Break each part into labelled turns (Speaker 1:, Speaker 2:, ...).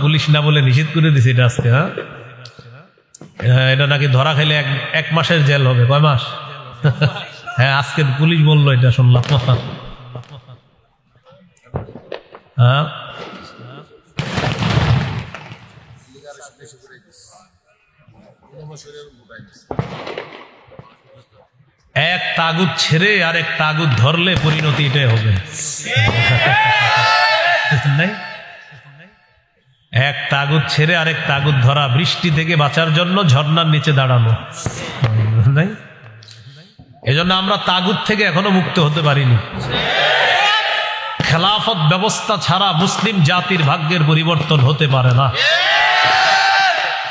Speaker 1: Police না বলে নিষেধ করে দিছে এটা আজকে। হ্যাঁ, এটা নাকি ধরা খাইলে এক মাসের জেল হবে। কয় মাস? হ্যাঁ, আজকে পুলিশ বললো, এটা শুনলাম। হ্যাঁ, এক তাগুত ছেড়ে আর এক তাগুত ধরলে পরিণতি এটাই হবে। নাই, এক তাগুত ছেড়ে আরেক তাগুত ধরা, বৃষ্টি থেকে বাঁচার জন্য ঝর্ণার নিচে দাঁড়ানো। নাই, এজন্য আমরা তাগুত থেকে এখনো মুক্ত হতে পারিনি। খেলাফত ব্যবস্থা ছাড়া মুসলিম জাতির ভাগ্যের পরিবর্তন হতে পারে না।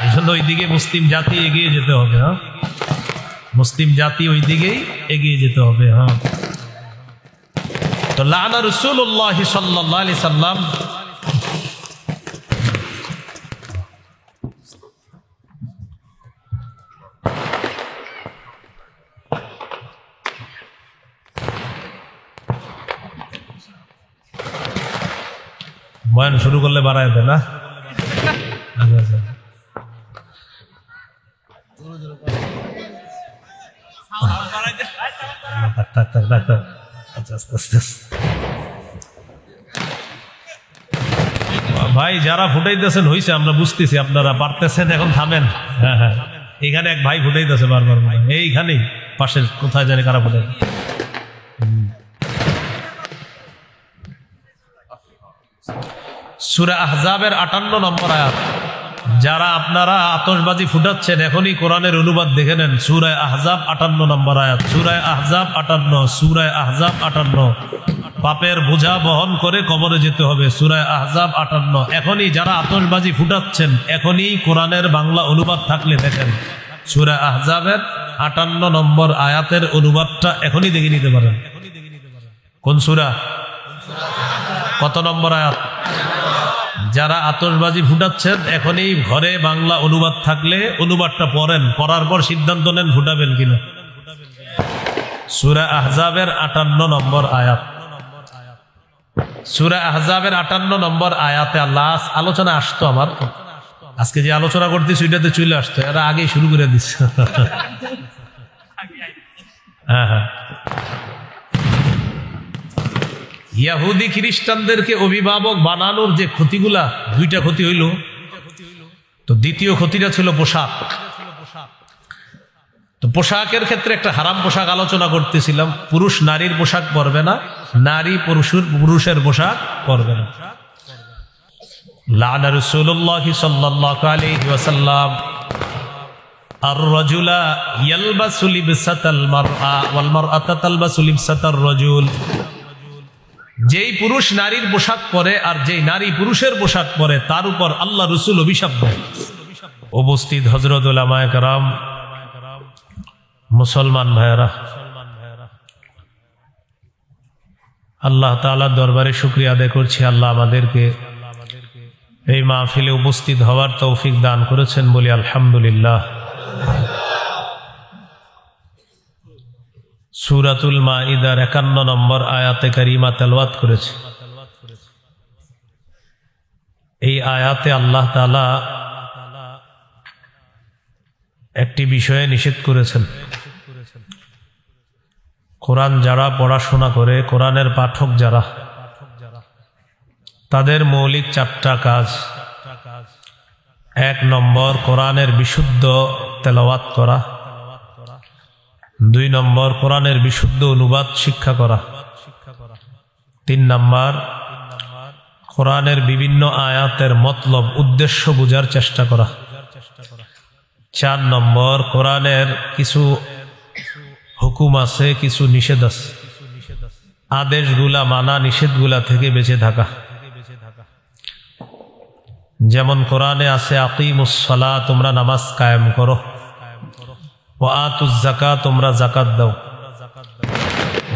Speaker 1: এই জন্য ওই দিকে মুসলিম জাতি এগিয়ে যেতে হবে। হ্যাঁ, মুসলিম জাতি ওই দিকেই এগিয়ে যেতে হবে। হ্যাঁ, তো লানা রাসূলুল্লাহ সাল্লাল্লাহু আলাইহি সাল্লাম বয়ান শুরু করলে বাড়ায় দেয় না। ভাই যারা ফুটাইতেছেন হইছে, আমরা বুঝতেছি আপনারা পারতেছেন, এখন থামেন। হ্যাঁ হ্যাঁ, এইখানে এক ভাই ফুটাইতেছে বারবার, এইখানেই পাশের কোথায় জানি কারা ফুটাই। সূরা আহজাবের 58 নম্বর আয়াত। যারা আপনারা আতশবাজি ফুটাচ্ছেন, এখনই কোরআনের অনুবাদ দেখে নেন। সূরা আহজাব 58 নম্বর আয়াত। সূরা আহজাব 58, সূরা আহজাব 58। পাপের বোঝা বহন করে কবরে যেতে হবে। সূরা আহজাব 58। এখনই যারা আতশবাজি ফুটাচ্ছেন, এখনই কোরআনের বাংলা অনুবাদ থাকলে দেখেন। সূরা আহজাবের 58 নম্বর আয়াতের অনুবাদটা এখনই দেখে নিতে পারেন। কোন সূরা, কত নম্বর আয়াত? যারা আতশবাজি ফুটাচ্ছেন, এখনই ঘরে বাংলা অনুবাদ থাকলে অনুবাদটা পড়েন, পড়ার পর সিদ্ধান্ত নেন ফুটাবেন কিনা। সূরা আহজাবের 58 নম্বর আয়াত। সূরা আহজাবের 58 নম্বর আয়াতে আল্লাহ আলোচনা আসতো। আমার আজকে যে আলোচনা করতেছি ওইটাতে চলে আসতো, এরা আগেই শুরু করে দিচ্ছে। হ্যাঁ হ্যাঁ, ইহুদি খ্রিস্টানদেরকে অভিভাবক বানানোর যে ক্ষতিগুলা, দুইটা ক্ষতি হইল। তো দ্বিতীয় ক্ষতিটা ছিল পোশাক। তো পোশাকের ক্ষেত্রে একটা হারাম পোশাক আলোচনা করতেছিলাম। পুরুষ নারীর পোশাক পরবে না, নারী পুরুষের পোশাক পরবে না। লানা রাসূলুল্লাহ সাল্লাল্লাহু আলাইহি ওয়াসাল্লাম আর-রাজুলা ইয়ালবাসু লিবসাতাল মারআ ওয়াল মারআতু তালবাসু লিবসাতার রাজুল। যেই পুরুষ নারীর পোশাক পরে আর যেই নারী পুরুষের পোশাক পরে, তার উপর আল্লাহ রাসূল অভিশাপ দেন। উপস্থিত হযরত উলামায়ে কেরাম, মুসলমান ভাইয়েরা, আল্লাহ তাআলার দরবারে শুকরিয়া আদায় করছি। আল্লাহ আমাদেরকে এই মাহফিলে উপস্থিত হওয়ার তৌফিক দান করেছেন, বলি আলহামদুলিল্লাহ। সূরাতুল মাইদার 51 নম্বর আয়াতে কারিমা তেলাওয়াত করেছে। এই আয়াতে আল্লাহ তাআলা একটি বিষয়ে নিষেধ করেছেন। কোরআন যারা পড়াশোনা করে, কোরআনের পাঠক যারা, তাদের মৌলিক 4টা কাজ। 1 নম্বর কোরআনের বিশুদ্ধ তেলাওয়াত করা। 2 নম্বর কোরআনের বিশুদ্ধ অনুবাদ শিক্ষা করা। 3 নম্বর কোরআনের বিভিন্ন আয়াতের মতলব, উদ্দেশ্য বোঝার চেষ্টা করা। 4 নম্বর কোরআনের কিছু হুকুম আছে, কিছু নিষেধ আছে, আদেশগুলা মানা, নিষেধগুলা থেকে বেঁচে থাকা। যেমন কোরআনে আছে আকিমুস সালাহ, তোমরা নামাজ কায়েম করো। ওয়া আতুজ যাকাত, তোমরা যাকাত দাও।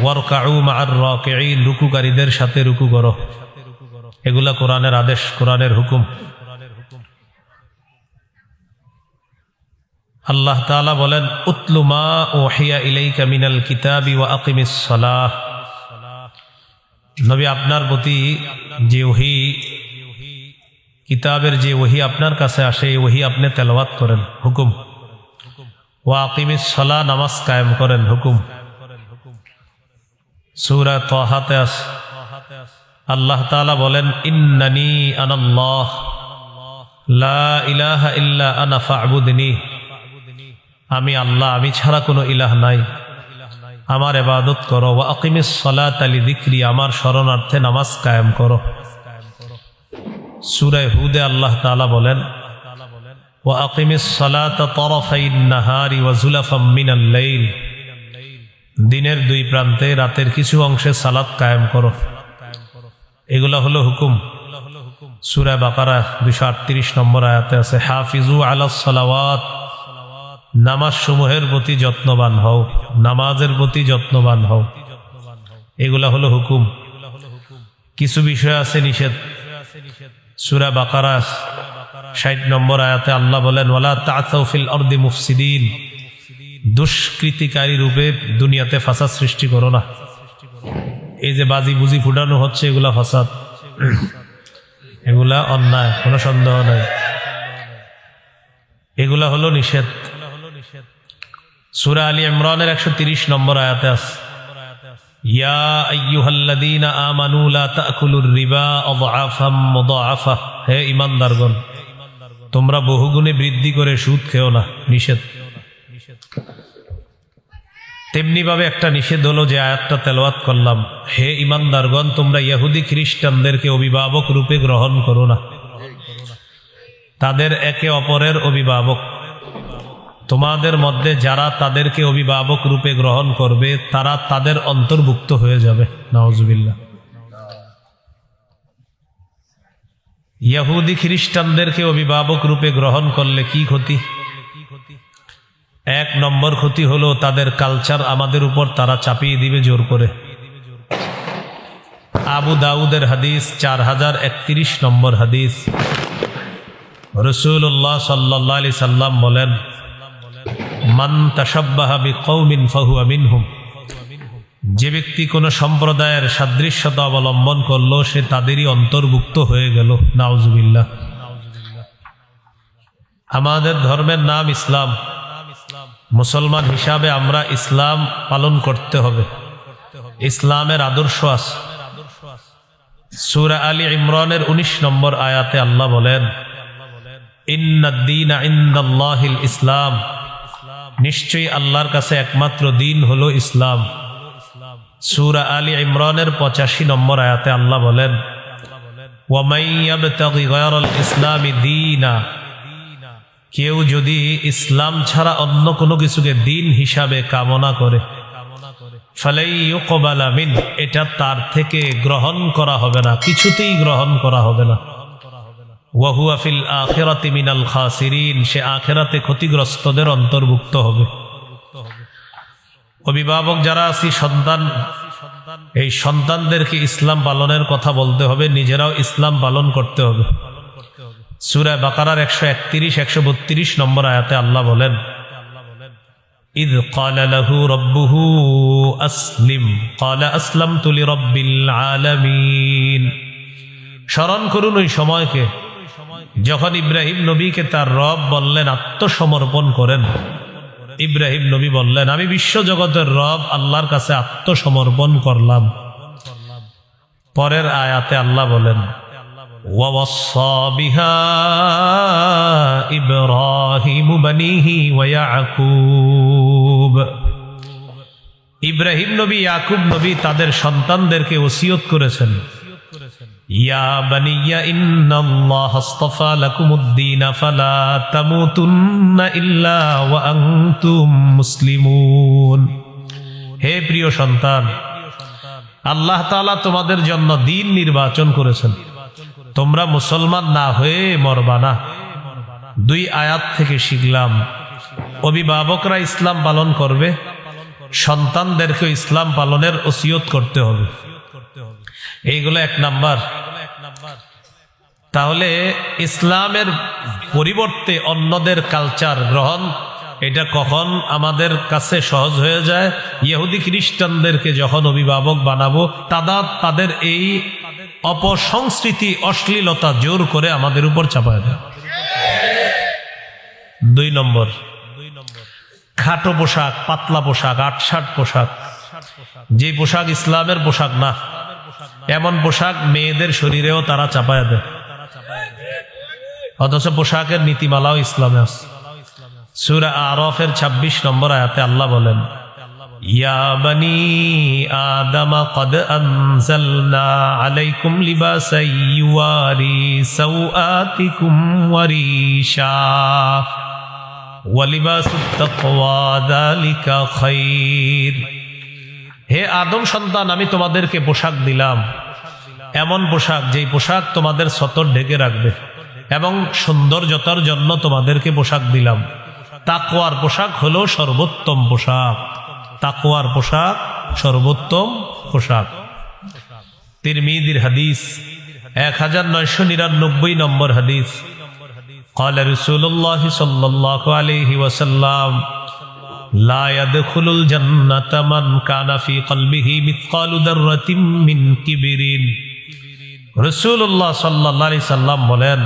Speaker 1: ওয়ারকাউ মা'আর রাকিঈন, রুকুকারীদের সাথে রুকু করো। এগুলা কোরআনের আদেশ, কোরআনের হুকুম। আল্লাহ তাআলা বলেন, উতলু মা উহিয়া ইলাইকা মিনাল কিতাবি ওয়া আকিমিস সালাহ। নবী, আপনার প্রতি যে ওহী কিতাবের যে ওহী আপনার কাছে আসে এই ওহী আপনি তেলাওয়াত করেন, হুকুম। ওয়া আকিমিস সালাহ, নামাজ কায়েম করেন, হুকুম। সূরা তাহাতে আছে আল্লাহ তাআলা বলেন, ইন্নানি আনাল্লাহ লা ইলাহা ইল্লা আনা ফা'বুদনি। আমি আল্লাহ, আমি ছাড়া কোনো ইলাহ নাই, আমার ইবাদত করো। ওয়া আকিমিস সালাতা লিযিকরি, আমার শরণার্থে নামাজ কায়েম করো। সূরা হুদে আল্লাহ তাআলা বলেন, ওয়া আকিমিস সালাতা তারাফাইন নাহারি ওয়া যুলাফাম মিনাল লাইল। দিনের দুই প্রান্তে রাতের কিছু অংশে সালাত কায়েম করো। এগুলা হলো হুকুম। সূরা বাকারা 238 নম্বর আয়াতে আছে, হাফিজু আলাস সালাওয়াত, নামাজ সমূহের প্রতি যত্নবান হও, নামাজের প্রতি যত্নবান হও। এগুলা হলো হুকুম। কিছু বিষয় আছে নিষেধ। সূরা বাকারা 60 নম্বর আয়াতে আল্লাহ বলেন, ওয়ালা তা'সাউ ফিল আরদি মুফসিদিন। দুষ্কৃতিকারী রূপে দুনিয়াতে ফাসাদ সৃষ্টি করো না। এই যে বাজি বুজি ফুটানো হচ্ছে, এগুলা ফাসাদ, এগুলা অন্যায়, কোনো সন্দেহ নাই। এগুলা হলো নিষেধ। সূরা আলী ইমরানের 130 নম্বর আয়াতে আছে, ইয়া আইয়ুহাল্লাযীনা আমানু লা তা'কুলুর রিবা আযআফাম মুদাআফা। হে ঈমানদারগণ, তোমরা বহুগুণে বৃদ্ধি করে সুদ খেও না, নিষেধ। তেমনি ভাবে একটা নিষেধ হলো যে আয়াতটা তেলাওয়াত করলাম, হে ঈমানদারগণ, তোমরা ইহুদি খ্রিস্টানদেরকে অভিভাবক রূপে গ্রহণ করো না। তাদের একে অপরের অভিভাবক। তোমাদের মধ্যে যারা তাদেরকে অভিভাবক রূপে গ্রহণ করবে তারা তাদের অন্তর্ভুক্ত হয়ে যাবে। নাউজুবিল্লাহ। ইহুদি খ্রিস্টানদেরকে অভিভাবক রূপে গ্রহণ করলে কি ক্ষতি? এক নম্বর ক্ষতি হলো তাদের কালচার আমাদের উপর তারা চাপিয়ে দিবে জোর করে। আবু দাউদের হাদিস 4031 নম্বর হাদিস, রাসূলুল্লাহ সাল্লাল্লাহু আলাইহি সাল্লাম বলেন, মান তাশাব্বাহা বিকওমিন ফাহুয়া মিনহুম। যে ব্যক্তি কোন সম্প্রদায়ের সাদৃশ্যতা অবলম্বন করলো সে তাদেরই অন্তর্ভুক্ত হয়ে গেল। নাউজুবিল্লাহ। আমাদের ধর্মের নাম ইসলাম। মুসলমান হিসাবে আমরা ইসলাম পালন করতে হবে। ইসলামের আদর্শ আছে। সূরা আলী ইমরানের 19 নম্বর আয়াতে আল্লাহ বলেন, ইন্নাদ-দীনা ইনদাল্লাহিল ইসলাম। নিশ্চয়ই আল্লাহর কাছে একমাত্র দিন হলো ইসলাম। সূরা আলী ইমরানের 85 নম্বর আয়াতে আল্লাহ বলেন, ওয়া মান ইয়াবতাগি গায়রাল ইসলামি দীনা। কেউ যদি ইসলাম ছাড়া অন্য কোনো কিছুকে দিন হিসাবে কামনা করে, ফালাই ইউকবালা মিন, এটা তার থেকে গ্রহণ করা হবে না, কিছুতেই গ্রহণ করা হবে না। ওয়া হুয়া ফিল আখিরাতি মিনাল খাসিরিন, সে আখিরাতে ক্ষতিগ্রস্তদের অন্তর্ভুক্ত হবে। অভিভাবক যারা আছি, সন্তান, এই সন্তানদেরকে ইসলাম পালনের কথা বলতে হবে, নিজেরাও ইসলাম পালন করতে হবে। সূরা বাকারার 131 132 নম্বর আয়াতে আল্লাহ বলেন, ইয ক্বালা লাহু রাব্বুহু আসলিম ক্বালা আসলামতু লিরাব্বিল আলামিন। স্মরণ করুন ওই সময়কে যখন ইব্রাহিম নবীকে তার রব বললেন আত্মসমর্পণ করেন। ইব্রাহিম নবী বললেন, আমি বিশ্বজগতের রব আল্লাহর কাছে আত্মসমর্পণ করলাম। পরের আয়াতে আল্লাহ বলেন, ওয়াওয়াসসা বিহা ইব্রাহিমু বানিহি ওয়া ইয়াকুব। ইব্রাহিম নবী, ইয়াকুব নবী তাদের সন্তানদেরকে ওসিয়ত করেছেন, ইয়া বানিয়া ইন্নাল্লাহা আসতাফা লাকুমুদ-দীন ফালা তামুতুন্না ইল্লা ওয়া আনতুম মুসলিমুন। হে প্রিয় সন্তান, আল্লাহ তাআলা তোমাদের জন্য দ্বীন নির্বাচন করেছেন, তোমরা মুসলমান না হয়ে মরবা না। 2 আয়াত থেকে শিখলাম অভিভাবকরা ইসলাম পালন করবে, সন্তানদেরকে ইসলাম পালনের ওসিয়ত করতে হবে। এইগুলো 1 নাম্বার। তাহলে ইসলামের পরিবর্তে অন্যদের কালচার গ্রহণ, এটা কখন আমাদের কাছে সহজ হয়ে যায়? ইহুদি খ্রিস্টানদেরকে যখন অভিভাবক বানাবো, তাদের এই অপসংস্কৃতি অশ্লীলতা জোর করে আমাদের উপর চাপায় দেয়। 2 নম্বর, খাটো পোশাক, পাতলা পোশাক, আটশাট পোশাক, যে পোশাক ইসলামের পোশাক না, এমন পোশাক মেয়েদের শরীরেও তারা চাপায় দেয়, অথচ পোশাকের নীতিমালাও ইসলামে আছে। সূরা আরাফের 26 নম্বর আয়াতে আল্লাহ বলেন, ইয়া বানি আদম কদ আনজালনা আলাইকুম লিবাসান ইউয়ারি সাওআতিকুম ওয়া রিশা ওয়া লিবাসুত তাকওয়া যালিকা খায়র। হে আদম সন্তান, আমি তোমাদেরকে পোশাক দিলাম, এমন পোশাক যেই পোশাক তোমাদের সতর ঢেকে রাখবে, এবং সৌন্দর্যতার জন্য তোমাদেরকে পোশাক দিলাম। তাকওয়ার পোশাক হলো সর্বোত্তম পোশাক, তাকওয়ার পোশাক সর্বোত্তম পোশাক। তিরমিজির হাদিস 1999 নম্বর হাদিস, قال رسول الله صلى الله عليه وسلم لا يدخل الجنة من كان في قلبه مثقال ذرة من كبر। রাসূলুল্লাহ সাল্লাল্লাহু আলাইহি সাল্লাম বলেন,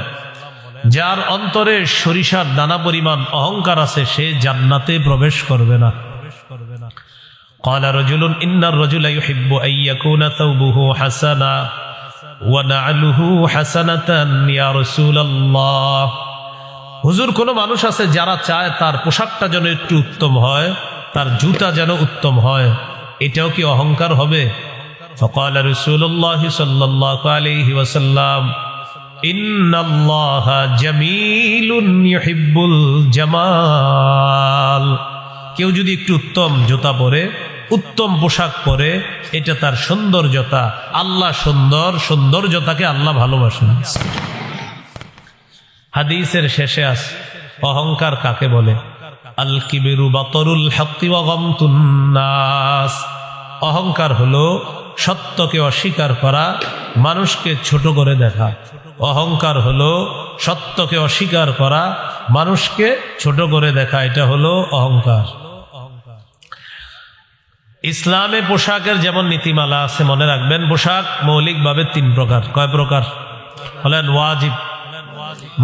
Speaker 1: যার অন্তরে সরিষার দানা পরিমাণ অহংকার আছে সে জান্নাতে প্রবেশ করবে না। قال رجل إن الرجل يحب أن يكون ثوبه حسنا ونعله حسنة يا رسول الله। হুজুর, কোন মানুষ আছে যারা চায় তার পোশাকটা যেন একটু উত্তম হয়, তার জুতা যেন উত্তম হয়, এটাও কি অহংকার হবে? فقال رسول الله صلى الله عليه وسلم إن الله جميل يحب الجمال। কেউ যদি একটু উত্তম জুতা পরে, উত্তম পোশাক পরে, এটা তার সৌন্দর্যতা। আল্লাহ সুন্দর, সৌন্দর্যতাকে আল্লাহ ভালোবাসেন। হাদিসের শেষে আছে অহংকার কাকে বলে। আল কিবিরু বাতরুল হাক্কি ওয়া গামতুন নাস। অহংকার হলো সত্যকে অস্বীকার করা, মানুষকে ছোট করে দেখা। অহংকার হলো সত্যকে অস্বীকার করা, মানুষকে ছোট করে দেখা, এটা হলো অহংকার। ইসলামে পোশাকের যেমন নীতিমালা আছে, মনে রাখবেন পোশাক মৌলিকভাবে 3 প্রকার। কয় প্রকার? হলেন ওয়াজিব,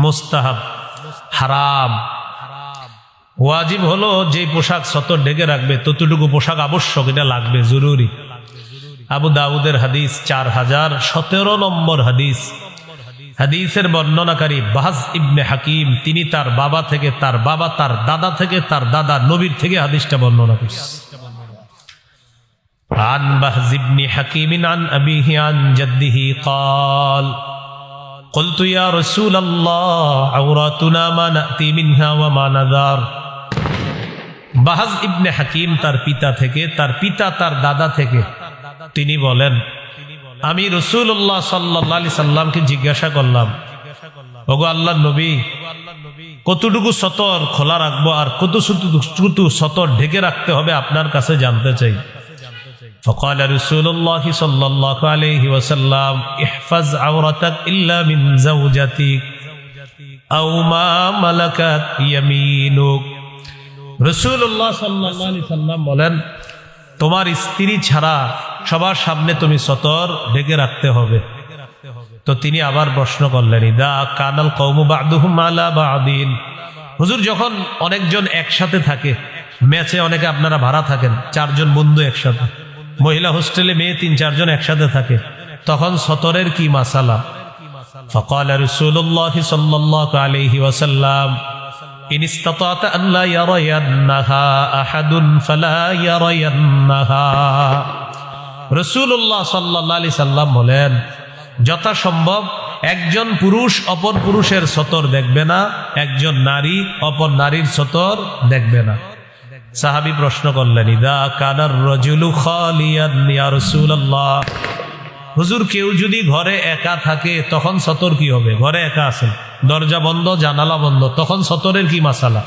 Speaker 1: মুস্তাহাব, হারাম। ওয়াজিব হলো যে পোশাক সতর ঢেকে রাখবে, ততটুকু পোশাক আবশ্যক, এটা লাগবে, জরুরি। আবু দাউদের হাদিস 4017 নম্বর হাদিস। হাদিসের বর্ণনাকারী বাহজ ইবনে হাকিম, তিনি তার বাবা থেকে, তার বাবা তার দাদা থেকে, তার দাদা নবীর থেকে হাদিসটা বর্ণনা করছেন। عن بهز بن حكيم عن أبيه عن جده قال قلت يا رسول الله عوراتنا ما نأتي منها وما نذار। বাহজ ইবনে হাকিম তার পিতা থেকে, তার পিতা তার দাদা থেকে, তিনি বলেন, আমি রাসূলুল্লাহ সাল্লাল্লাহু আলাইহি সাল্লামকে জিজ্ঞাসা করলাম, ওগো আল্লাহর নবী, কতটুকু সতর খোলা রাখবো আর কতটুকু সতর ঢেকে রাখতে হবে আপনার কাছে জানতে চাই। فقال رسول الله صلى الله عليه وسلم احفظ عورتك إلا من زوجتك أو ما ملكت يمينك। রাসূলুল্লাহ সাল্লাল্লাহু আলাইহি সাল্লাম বলেন, তোমার স্ত্রী ছাড়া সবার সামনে তুমি সতর ঢেকে রাখতে হবে। তো তিনি আবার প্রশ্ন করলেন, ইদা কানাল কওমু বা'দুহুম আলা বা'দিন। হুজুর, যখন অনেকজন একসাথে থাকে, ম্যাচে অনেকে আপনারা ভাড়া থাকেন, 4 জন বন্ধু একসাথে, মহিলা হোস্টেলে মেয়ে 3-4 জন একসাথে থাকে, তখন সতরের কি মাসালা? فقال رسول الله صلى الله عليه وسلم إن استطعت أن لا يرينها أحد فلا يرينها। রাসূলুল্লাহ সাল্লাল্লাহু আলাইহি সাল্লাম বলেন, যথাসম্ভব একজন পুরুষ অপর পুরুষের সতর দেখবে না, একজন নারী অপর নারীর সতর দেখবে না। সাহাবী প্রশ্ন করলেন, ইদা কানার রাজুলু খালিয়ান ইয়া রাসূলুল্লাহ। হুজুর, কেউ যদি ঘরে একা থাকে তখন সতর কি হবে? ঘরে একা আছেন, দরজা বন্ধ, জানালা বন্ধ, তখন সতরের কি মাসালা?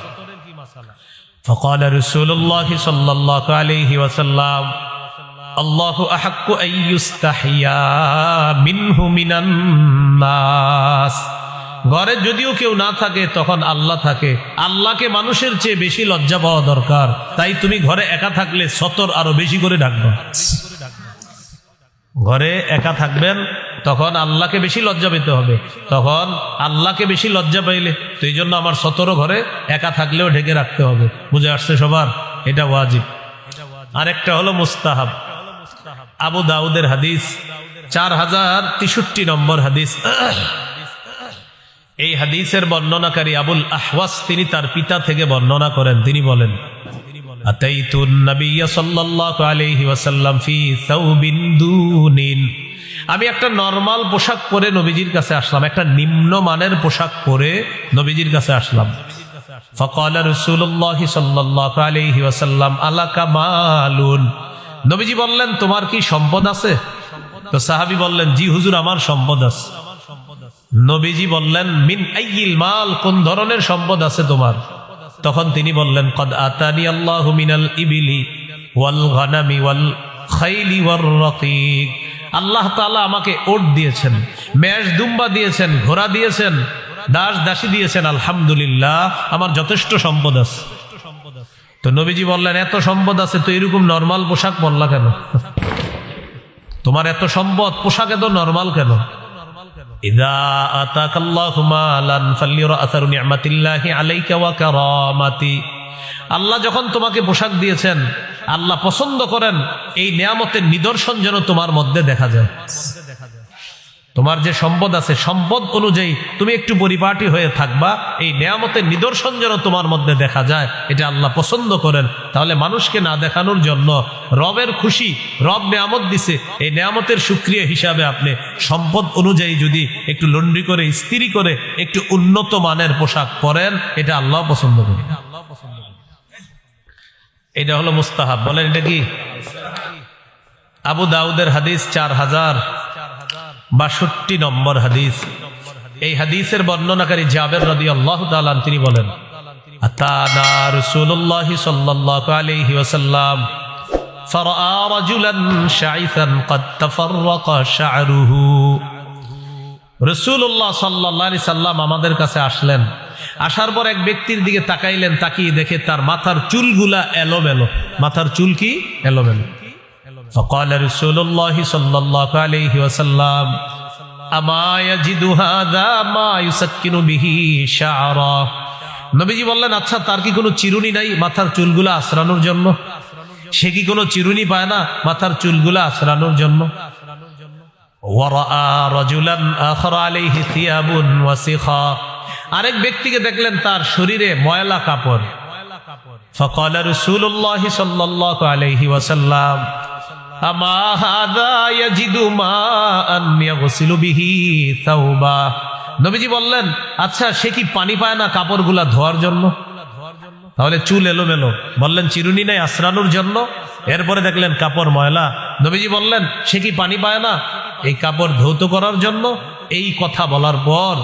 Speaker 1: فقال رسول الله صلى الله عليه وسلم আল্লাহু আহাক্কু আন ইউস্তাহিয়া মিনহু মিনান নাস। ঘরে যদিও কেউ না থাকে তখন আল্লাহ থাকে, আল্লাহকে মানুষের চেয়ে বেশি লজ্জা পাওয়া দরকার। তাই তুমি ঘরে একা থাকলে সতর আরো বেশি করে ঢাকবা। ঘরে একা থাকবেন, তখন আল্লাহকে বেশি লজ্জা পেতে হবে। তখন আল্লাহকে বেশি লজ্জা পাইলে তো এই জন্য আমার সতর ঘরে একা থাকলেও ঢেকে রাখতে হবে। বুঝে আসছে সবার? এটা ওয়াজিব। আরেকটা হলো মুস্তাহাব। আবু দাউদের হাদিস 4063 নম্বর হাদিস। এই হাদিসের বর্ণনাকারী আবুল আহওয়াস তিনি তার পিতা থেকে বর্ণনা করেন। তিনি বলেন, আতাইতুন নবিয়্য সাল্লাল্লাহু আলাইহি ওয়াসাল্লাম ফি সাওবিন দুনিন। আমি একটা নরমাল পোশাক পরে নবীজির কাছে আসলাম, একটা নিম্নমানের পোশাক পরে নবীজির কাছে আসলাম। ফাকালা রাসূলুল্লাহ সাল্লাল্লাহু আলাইহি ওয়াসাল্লাম আলাকা মালুন। নবীজি বললেন, তোমার কি সম্পদ আছে? তো সাহাবী বললেন, জি হুজুর, আমার সম্পদ আছে। নবীজি বললেন, মিন আইয়িল মাল, কোন ধরনের সম্পদ আছে তোমার? তখন তিনি বললেন, কদ আতানি আল্লাহু মিনাল ইবিলি ওয়াল গানামি ওয়াল খাইলি ওয়ার রাকিক। আল্লাহ তাআলা আমাকে ওট দিয়েছেন, মেষ দুম্বা দিয়েছেন, ঘোড়া দিয়েছেন, দাস দাসী দিয়েছেন। আলহামদুলিল্লাহ, আমার যথেষ্ট সম্পদ আছে। তো নবীজি বললেন, এত সম্পদ আছে তো এরকম নরমাল পোশাক পরলা কেন? তোমার এত সম্পদ, পোশাক এত নরমাল কেন? ইযা আতাকাল্লাহু মালান ফালিরা আসারু নি'মাতিল্লাহি আলাইকা ওয়া কারামাতি। আল্লাহ যখন তোমাকে পোশাক দিয়েছেন, আল্লাহ পছন্দ করেন এই নিয়ামতের নিদর্শন যেন তোমার মধ্যে দেখা যায়। তোমার যে সম্পদ আছে, সম্পদ অনুযায়ী তুমি একটু পরিপাটি হয়ে থাকবা, এই নিয়ামতের নিদর্শন যেন তোমার মধ্যে দেখা যায়, এটা আল্লাহ পছন্দ করেন। তাহলে মানুষকে না দেখানোর জন্য, রবের খুশি, রব নিয়ামত দিছে, এই নিয়ামতের শুকরিয়া হিসাবে আপনি সম্পদ অনুযায়ী যদি একটু লন্ড্রি করে, ইস্ত্রি করে একটু উন্নত মানের পোশাক পরেন, এটা আল্লাহ পছন্দ করেন। এটা হলো মুস্তাহাব। বলেন এটা কি? আবু দাউদের হাদিস 4062 নম্বর হাদিস। এই হাদিসের বর্ণনাকারী জাবের রাদিয়াল্লাহু তাআলা তিনি বলেন, আতানা রাসূলুল্লাহ সাল্লাল্লাহু আলাইহি ওয়াসাল্লাম ফারাআ রাজুলান শাইসান ক্বাদ তাফাররাকা শা'রুহু। রাসূলুল্লাহ সাল্লাল্লাহু আলাইহি সাল্লাম আমাদের কাছে আসলেন। আসার পর এক ব্যক্তির দিকে তাকাইলেন, তাকিয়ে দেখে তার মাথার চুলগুলা এলোমেলো। মাথার চুল কি? এলোমেলো। فقال رسول الله صلى الله عليه وسلم اما يجد هذا ما يسكن به شعره। নবীজি বললেন, আচ্ছা তার কি কোনো চিরুনি নাই মাথার চুলগুলা আছড়ানোর জন্য? সে কি কোনো চিরুনি পায় না মাথার চুলগুলা আছড়ানোর জন্য? ওয়ারাআ রাজুলান আখরা আলাইহি থিয়াবুন ওয়াসিখা। আরেক ব্যক্তিকে দেখলেন তার শরীরে ময়লা কাপড়। فقال رسول الله صلى الله عليه وسلم আমা হাযা ইয়াজিদু মাআন ইয়াগসিলু বিহি তাওবা। নবীজি বললেন, আচ্ছা সে কি পানি পায় না কাপড়গুলা ধোয়ার জন্য? তাহলে চুল এলোমেলো, বললেন চিরুনি নাই আশ্রানোর জন্য। এরপরে দেখলেন কাপড় ময়লা, নবীজি বললেন সে কি পানি পায় না এই কাপড় ধৌত করার জন্য? এই কথা বলার পর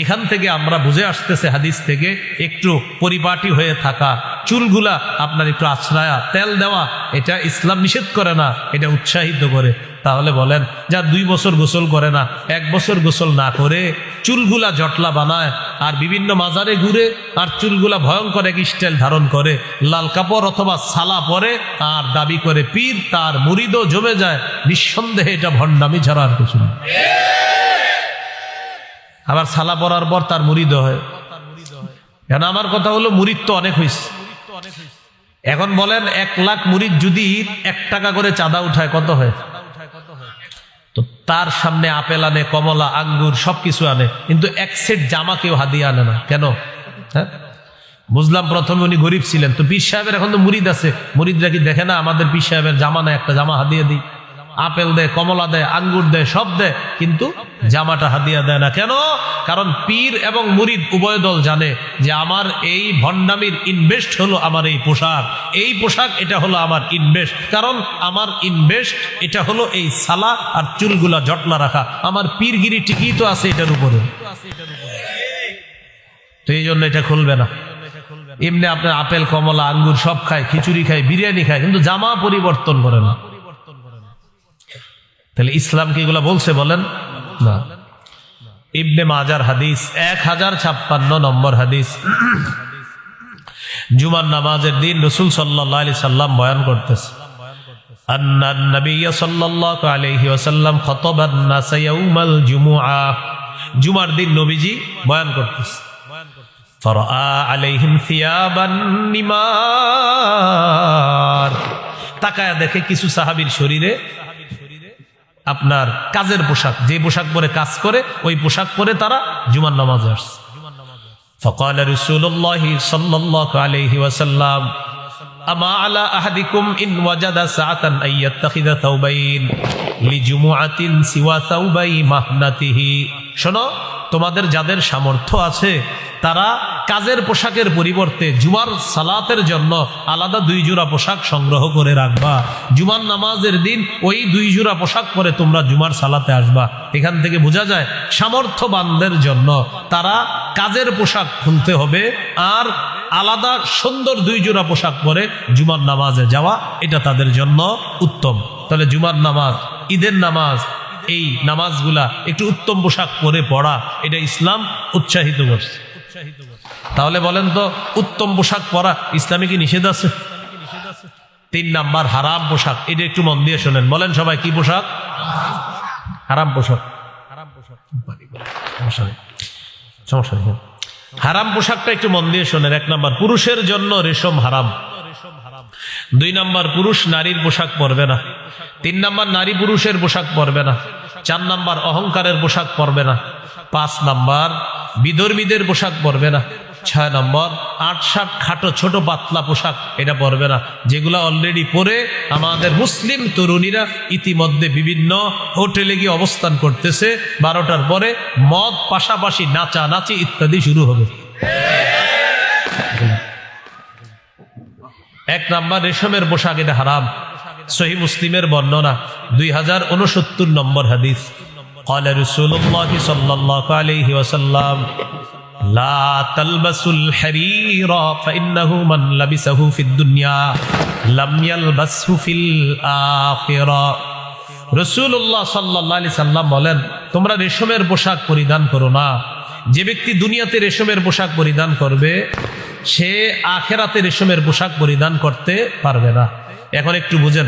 Speaker 1: এখান থেকে আমরা বুঝে আসতেছে হাদিস থেকে, একটু পরিপাটি হয়ে থাকা, চুলগুলা আপনার একটু আছড়ায়া তেল দেওয়া, এটা ইসলাম নিষেধ করে না, এটা উৎসাহিত করে। তাহলে বলেন, যা 2 বছর গোসল করে না, 1 বছর গোসল না করে চুলগুলা জটলা বানায় আর বিভিন্ন মাজারে ঘুরে আর চুলগুলা ভয়ঙ্কর এক স্টাইল ধারণ করে, লাল কাপড় অথবা সালা পরে আর দাবি করে পীর, তার মুরিদও জমে যায়, নিঃসন্দেহে এটা ভণ্ডামি ছাড়া আর কিছু না। আবার সালা পরার পর তার মুরিদ হয়। কেন? আমার কথা হলো, মুরিদ তো অনেক হয়েছে। এখন বলেন 1 লাখ মুরিদ যদি 1 টাকা করে চাঁদা উঠায়, কত হয়? তো তার সামনে আপেল আনে, কমলা, আঙ্গুর সবকিছু আনে, কিন্তু 1 সেট জামা কেউ হাদিয়া আনে না। কেন? হ্যাঁ, বুঝলাম প্রথমে উনি গরিব ছিলেন। তো পীর সাহেবের এখন তো মুরিদ আছে, মুরিদরা কি দেখে না আমাদের পীর সাহেবের জামা নেই, একটা জামা হাদিয়া দিই? আপেল দেয়, কমলা দেয়, আঙ্গুর দেয়, সব দেয়, কিন্তু জামাটা হাদিয়া দেয় না। কেন? কারণ পীর এবং মুরিদ উভয় দল জানে যে আমার এই ভণ্ডামির ইনভেস্ট হলো আমার এই পোশাক, এই পোশাক এটা হলো আমার ইনভেস্ট। কারণ আমার ইনভেস্ট এটা হলো এই সালা আর চুলগুলা জটলা রাখা, আমার পীরগিরি ঠিকই তো আছে এটার উপরে। তো এই জন্য এটা খুলবে না। এমনি আপনার আপেল, কমলা, আঙ্গুর সব খায়, খিচুড়ি খায়, বিরিয়ানি খায়, কিন্তু জামা পরিবর্তন করে না। তাহলে ইসলাম কি এগুলা বলছে? বলেন না। ইবনে মাজার হাদিস 1056 নম্বর হাদিস। জুমার নামাজের দিন রাসূল সাল্লাল্লাহু আলাইহি সাল্লাম বয়ান করতেছে, আন্না নবী সাল্লাল্লাহু আলাইহি ওয়াসাল্লাম খাতাবান নাস ইয়াউমাল জুমুআ, জুমার দিন নবীজি বয়ান করতেছে। ফারাআ আলাইহিম থিয়াবান নিমার, তাকায়া দেখে কিছু সাহাবীর শরীরে আপনার কাজের পোশাক, যে পোশাক পরে কাজ করে ওই পোশাক পরে তারা জুমার নামাজে আসছে। ফাকালা রাসূলুল্লাহি সাল্লাল্লাহু আলাইহি ওয়াসাল্লাম আমা আলা আহাদিকুম ইন ওয়াজাদা সাআতান আইয়াত্তাখিযা থাওবাইন লিজুমুআতিন সিওয়া থাওবাই মাহনাতিহি, শোনো, তোমাদের যাদের সামর্থ্য আছে তারা কাজের পোশাকের পরিবর্তে জুমার সালাতের জন্য আলাদা 2 জোড়া পোশাক সংগ্রহ করে রাখবা। জুমার নামাজের দিন ওই 2 জোড়া পোশাক পরে তোমরা জুমার সালাতে আসবা। এখান থেকে বোঝা যায় সামর্থ্যবানদের জন্য তারা কাজের পোশাক খুলতে হবে, আর আলাদা সুন্দর 2 জোড়া পোশাক পরে জুমার নামাজে যাওয়া, এটা তাদের জন্য উত্তম। তাহলে জুমার নামাজ, ঈদের নামাজ, এই নামাজগুলা একটু উত্তম পোশাক পরে পড়া, এটা ইসলাম উৎসাহিত করছে। তাহলে বলেন তো, উত্তম পোশাক পরা ইসলামে কি নিষেধ আছে? 3 নাম্বার হারাম পোশাক, এটা একটু মন দিয়ে শোনেন। বলেন সবাই, কি পোশাক? হারাম পোশাক। সমস্যা নেই, হারাম পোশাকটা একটু মন দিয়ে শোনেন। 1 নাম্বার, পুরুষের জন্য রেশম হারাম। 2 নাম্বার, পুরুষ নারীর পোশাক পরবে না। 3 নাম্বার, নারী পুরুষের পোশাক পরবে না। 4 নাম্বার, অহংকারের পোশাক পরবে না। 5 নাম্বার, বিধর্মীদের পোশাক পরবে না। 6 নম্বর, 8-7 খাটো ছোট পাতলা পোশাক এটা পরবে না, যেগুলো অলরেডি পরে আমাদের মুসলিম তরুণীরা ইতিমধ্যে বিভিন্ন হোটেলে গিয়ে অবস্থান করতেছে। 12টার পরে মদ, পাশাপাশি নাচানাচি ইত্যাদি শুরু হবে। 1 নাম্বার, রেশমের পোশাক, এটা হারাম। সহিহ মুসলিমের বর্ণনা, 2069 নম্বর হাদিস। قال رسول الله صلى الله عليه وسلم لا تلبسوا الحرير فإنه من لبسه في الدنيا لم يلبسه في الآخرة। রাসূলুল্লাহ সাল্লাল্লাহু আলাইহি সাল্লাম বলেন, তোমরা রেশমের পোশাক পরিধান করো না। যে ব্যক্তি দুনিয়াতে রেশমের পোশাক পরিধান করবে সে আখিরাতে রেশমের পোশাক পরিধান করতে পারবে না। এখন একটু বুঝেন,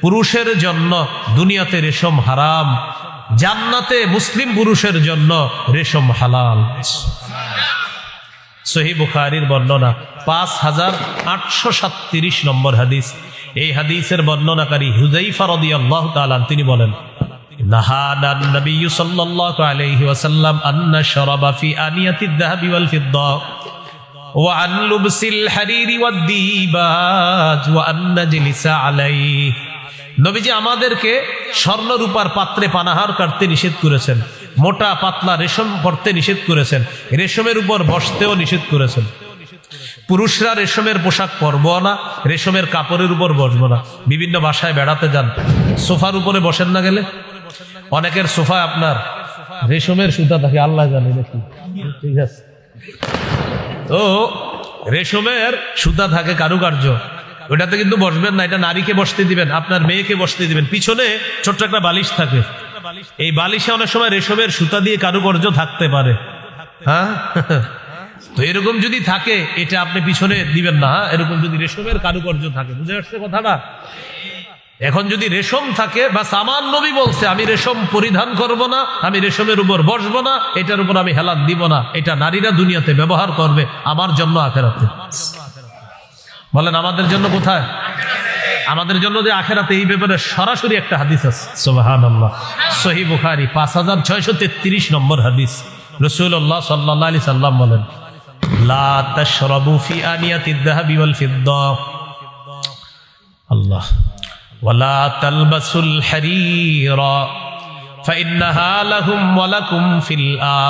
Speaker 1: পুরুষের জন্য দুনিয়াতে রেশম হারাম, জান্নাতে মুসলিম পুরুষের জন্য রেশম হালাল। সহিহ বুখারীর বর্ণনা, 5837 নম্বর হাদিস। এই হাদিসের বর্ণনাকারী হুযায়ফা রাদিয়াল্লাহু তাআলা তিনি বলেন, নাহাদান নবী সাল্লাল্লাহু আলাইহি ওয়াসাল্লাম আন নাশরাবা ফি আনিয়াতিদ যাহাবি ওয়াল ফিদ্দা ওয়া আন লুবসিল হারিরি ওয়াদ দিবাজ ওয়া আন নাজলিসা আলাইহি। নবীজি আমাদেরকে স্বর্ণ রূপার পাত্রে পানাহার করতে নিষেধ করেছেন, মোটা পাতলা রেশম পরতে নিষেধ করেছেন, রেশমের উপর বসতেও নিষেধ করেছেন। পুরুষরা রেশমের পোশাক পরবো না, রেশমের কাপড়ের উপর বসবো না। বিভিন্ন বাসায় বেড়াতে যান, সোফার উপরে বসেন না, গেলে অনেকের সোফা আপনার রেশমের সুতা থাকে, আল্লাহ জানে নাকি, ঠিক আছে? তো রেশমের সুতা থাকে, কারুকার্য, ওটাতে কিন্তু বসবেন না। এটা নারীকে বসতে দিবেন, আপনার মেয়েকে বসতে দিবেন। পিছনে ছোট্ট একটা বালিশ থাকে, এই বালিশে অনেক সময় রেশমের সুতা দিয়ে কারুকার্য থাকতে পারে। হ্যাঁ, তো এরকম যদি থাকে এটা আপনি পিছনে দিবেন না। এরকম যদি রেশমের কারুকার্য থাকে, বুঝে আসছে কথাটা? এখন যদি রেশম থাকে, বা সামান নবী বলছে আমি রেশম পরিধান করব না, আমি রেশমের উপর বসবো না, এটার উপর আমি হেলাত দিব না, এটা নারীরা দুনিয়াতে ব্যবহার করবে, আমার জন্য আখিরাতে। বলেন আমাদের জন্য কোথায়? আমাদের জন্য যে আখিরাতে, এই ব্যাপারে সরাসরি একটা হাদিস আছে, সুবহানাল্লাহ। সহিহ বুখারী 5633 নম্বর হাদিস। রাসূলুল্লাহ সাল্লাল্লাহু আলাইহি সাল্লাম বলেন, লা তাশরাবু ফি আনিয়াতিদ যাহাবি ওয়াল ফিদ্দা, আল্লাহ, ওয়ালা তালবাসুল হারীরা ফাইন্নাহা লাহুম ওয়া লাকুম ফিল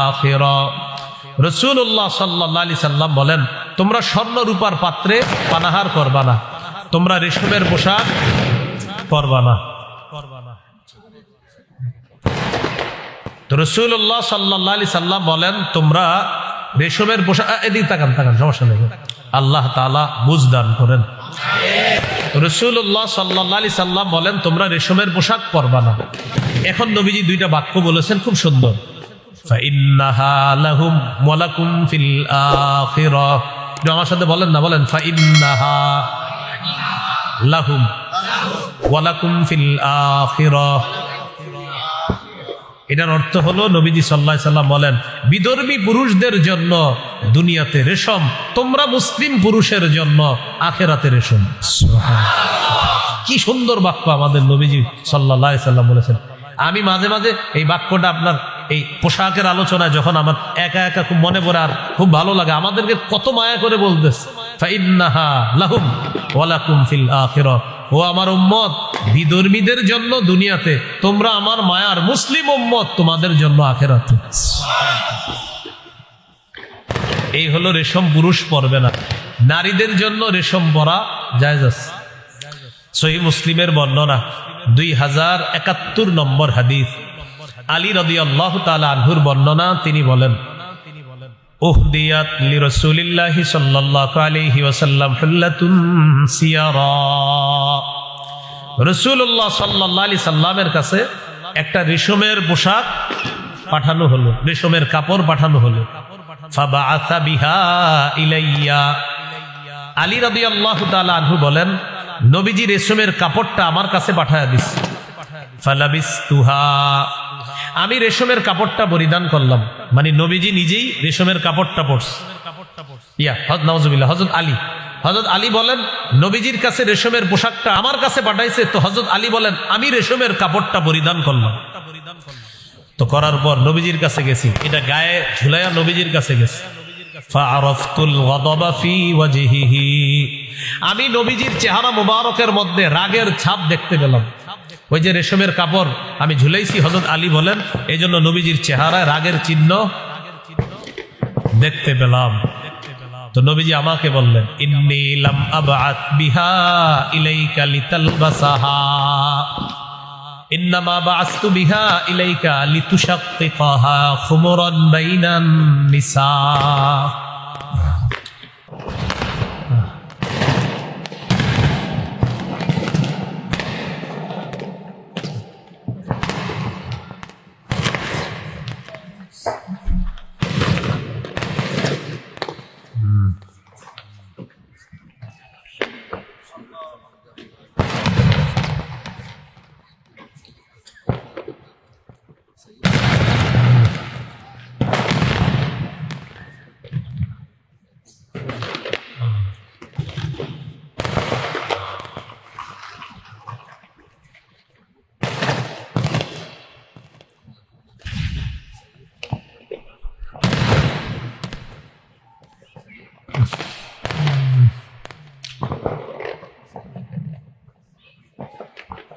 Speaker 1: আখিরা। রাসূলুল্লাহ সাল্লাল্লাহু আলাইহি সাল্লাম বলেন, তোমরা স্বর্ণ রূপার পাত্রে পানাহার করবা না, তোমরা রেশমের পোশাক পরবা না। তো রাসূলুল্লাহ সাল্লাল্লাহু আলাইহি সাল্লাম বলেন, তোমরা রেশমের পোশাক, এদিকে তাকান, সমস্যা নেই, আল্লাহ তাআলা বুঝদান করেন। রাসূলুল্লাহ সাল্লাল্লাহু আলাইহি সাল্লাম বলেন, তোমরা রেশমের পোশাক পরবা না। এখন নবীজি 2টা বাক্য বলেছেন, খুব সুন্দর। ফাইন্নাহা লাহুম ওয়া লাকুম ফিল আখিরা। আমার সাথে বলেন না, বলেন ফাইন্নাহা লাহুম ওয়ালাকুম ফিল আখিরাহ। এটার অর্থ হলো নবীজি সাল্লাল্লাহু আলাইহি সাল্লাম বলেন, বিধর্মী পুরুষদের জন্য দুনিয়াতে রেশম, তোমরা মুসলিম পুরুষের জন্য আখিরাতে রেশম। কি সুন্দর বাক্য আমাদের নবীজি সাল্লাল্লাহু আলাইহি সাল্লাম বলেছেন। আমি মাঝে মাঝে এই বাক্যটা আপনার এই পোশাকের আলোচনায় যখন আমার একা একা খুব মনে পড়ে আর খুব ভালো লাগে, আমাদেরকে কত মায়া করে বলতেছে, ফাইন্নাহা লাহুম ওয়ালাকুম ফিল আখিরাহ। ও আমার উম্মত, বিধর্মীদের জন্য দুনিয়াতে, তোমরা আমার মায়ার মুসলিম উম্মত, তোমাদের জন্য আখিরাতে। এই হলো রেশম পুরুষ পরবে না। নারীদের জন্য রেশম পরা জায়েজ আছে। সহিহ মুসলিমের বর্ণনা 2071 নম্বর হাদিস, আলী রাদিয়াল্লাহু তাআলা আনহুর বর্ণনা। তিনি বলেন, উহদিয়াত লিরাসূলিল্লাহি সাল্লাল্লাহু আলাইহি ওয়াসাল্লাম হুল্লাতুন সিয়ারা। রাসূলুল্লাহ সাল্লাল্লাহু আলাইহি সাল্লামের কাছে একটা রেশমের পোশাক পাঠানো হলো, রেশমের কাপড় পাঠানো হলো। ফাবাআসা বিহা ইলাইয়া। আলী রাদিয়াল্লাহু তাআলা আনহু বলেন, নবীজি রেশমের কাপড়টা আমার কাছে পাঠায়া দিস। ফালাবিসতুহা। আমি রেশমের কাপড়টা পরিধান করলাম, মানে নবীজি নিজেই রেশমের কাপড়টা পরছে। নাউজুবিল্লাহ। হযরত আলী বলেন, নবীজির কাছে রেশমের পোশাকটা আমার কাছে পাঠাইছে, তো হযরত আলী বলেন আমি রেশমের কাপড়টা পরিধান করলাম। তো করার পর নবীজির কাছে গেছি, এটা গায়ে ঝুলাইয়া নবীজির কাছে গেছি। ফাআরাফতুল গাদাবা ফি ওয়াজহিহি। আমি নবীজির চেহারা মুবারকের মধ্যে রাগের ছাপ দেখতে পেলাম। ওই যে রেশমের কাপড় আমি ঝুলাইছি, হযরত আলী বলেন এই জন্য নবীজির চেহারায় রাগের চিহ্ন দেখতে পেলাম। তো নবীজি আমাকে বললেন, ইন্নী লাম আবআত বিহা ইলাইকা লিতালবাসাহা, ইন্নামা বাআসতু বিহা ইলাইকা লিতুশাক্কিকাহা খুমরান বাইনান নিসা।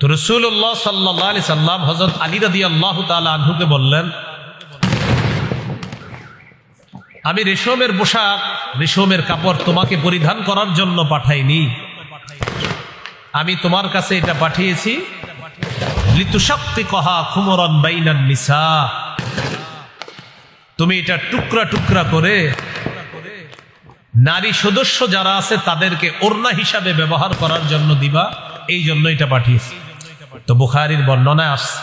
Speaker 1: তো রাসূলুল্লাহ সাল্লাল্লাহু আলাইহি সাল্লাম হযরত আলী রাদিয়াল্লাহু তাআলা আনহুকে বললেন, আমি রেশমের পোশাক, রেশমের কাপড় তোমাকে পরিধান করার জন্য পাঠাইনি, আমি তোমার কাছে এটা পাঠিয়েছি লিতুশাক্কিকাহা খুমরান বাইনান নিসা। তুমি এটা টুকরা টুকরা করে নারী সদস্য যারা আছে তাদেরকে ওড়না হিসাবে ব্যবহার করার জন্য দিবা, এই জন্য এটা পাঠিয়েছি। তো বুখারীর বর্ণনায় আসছে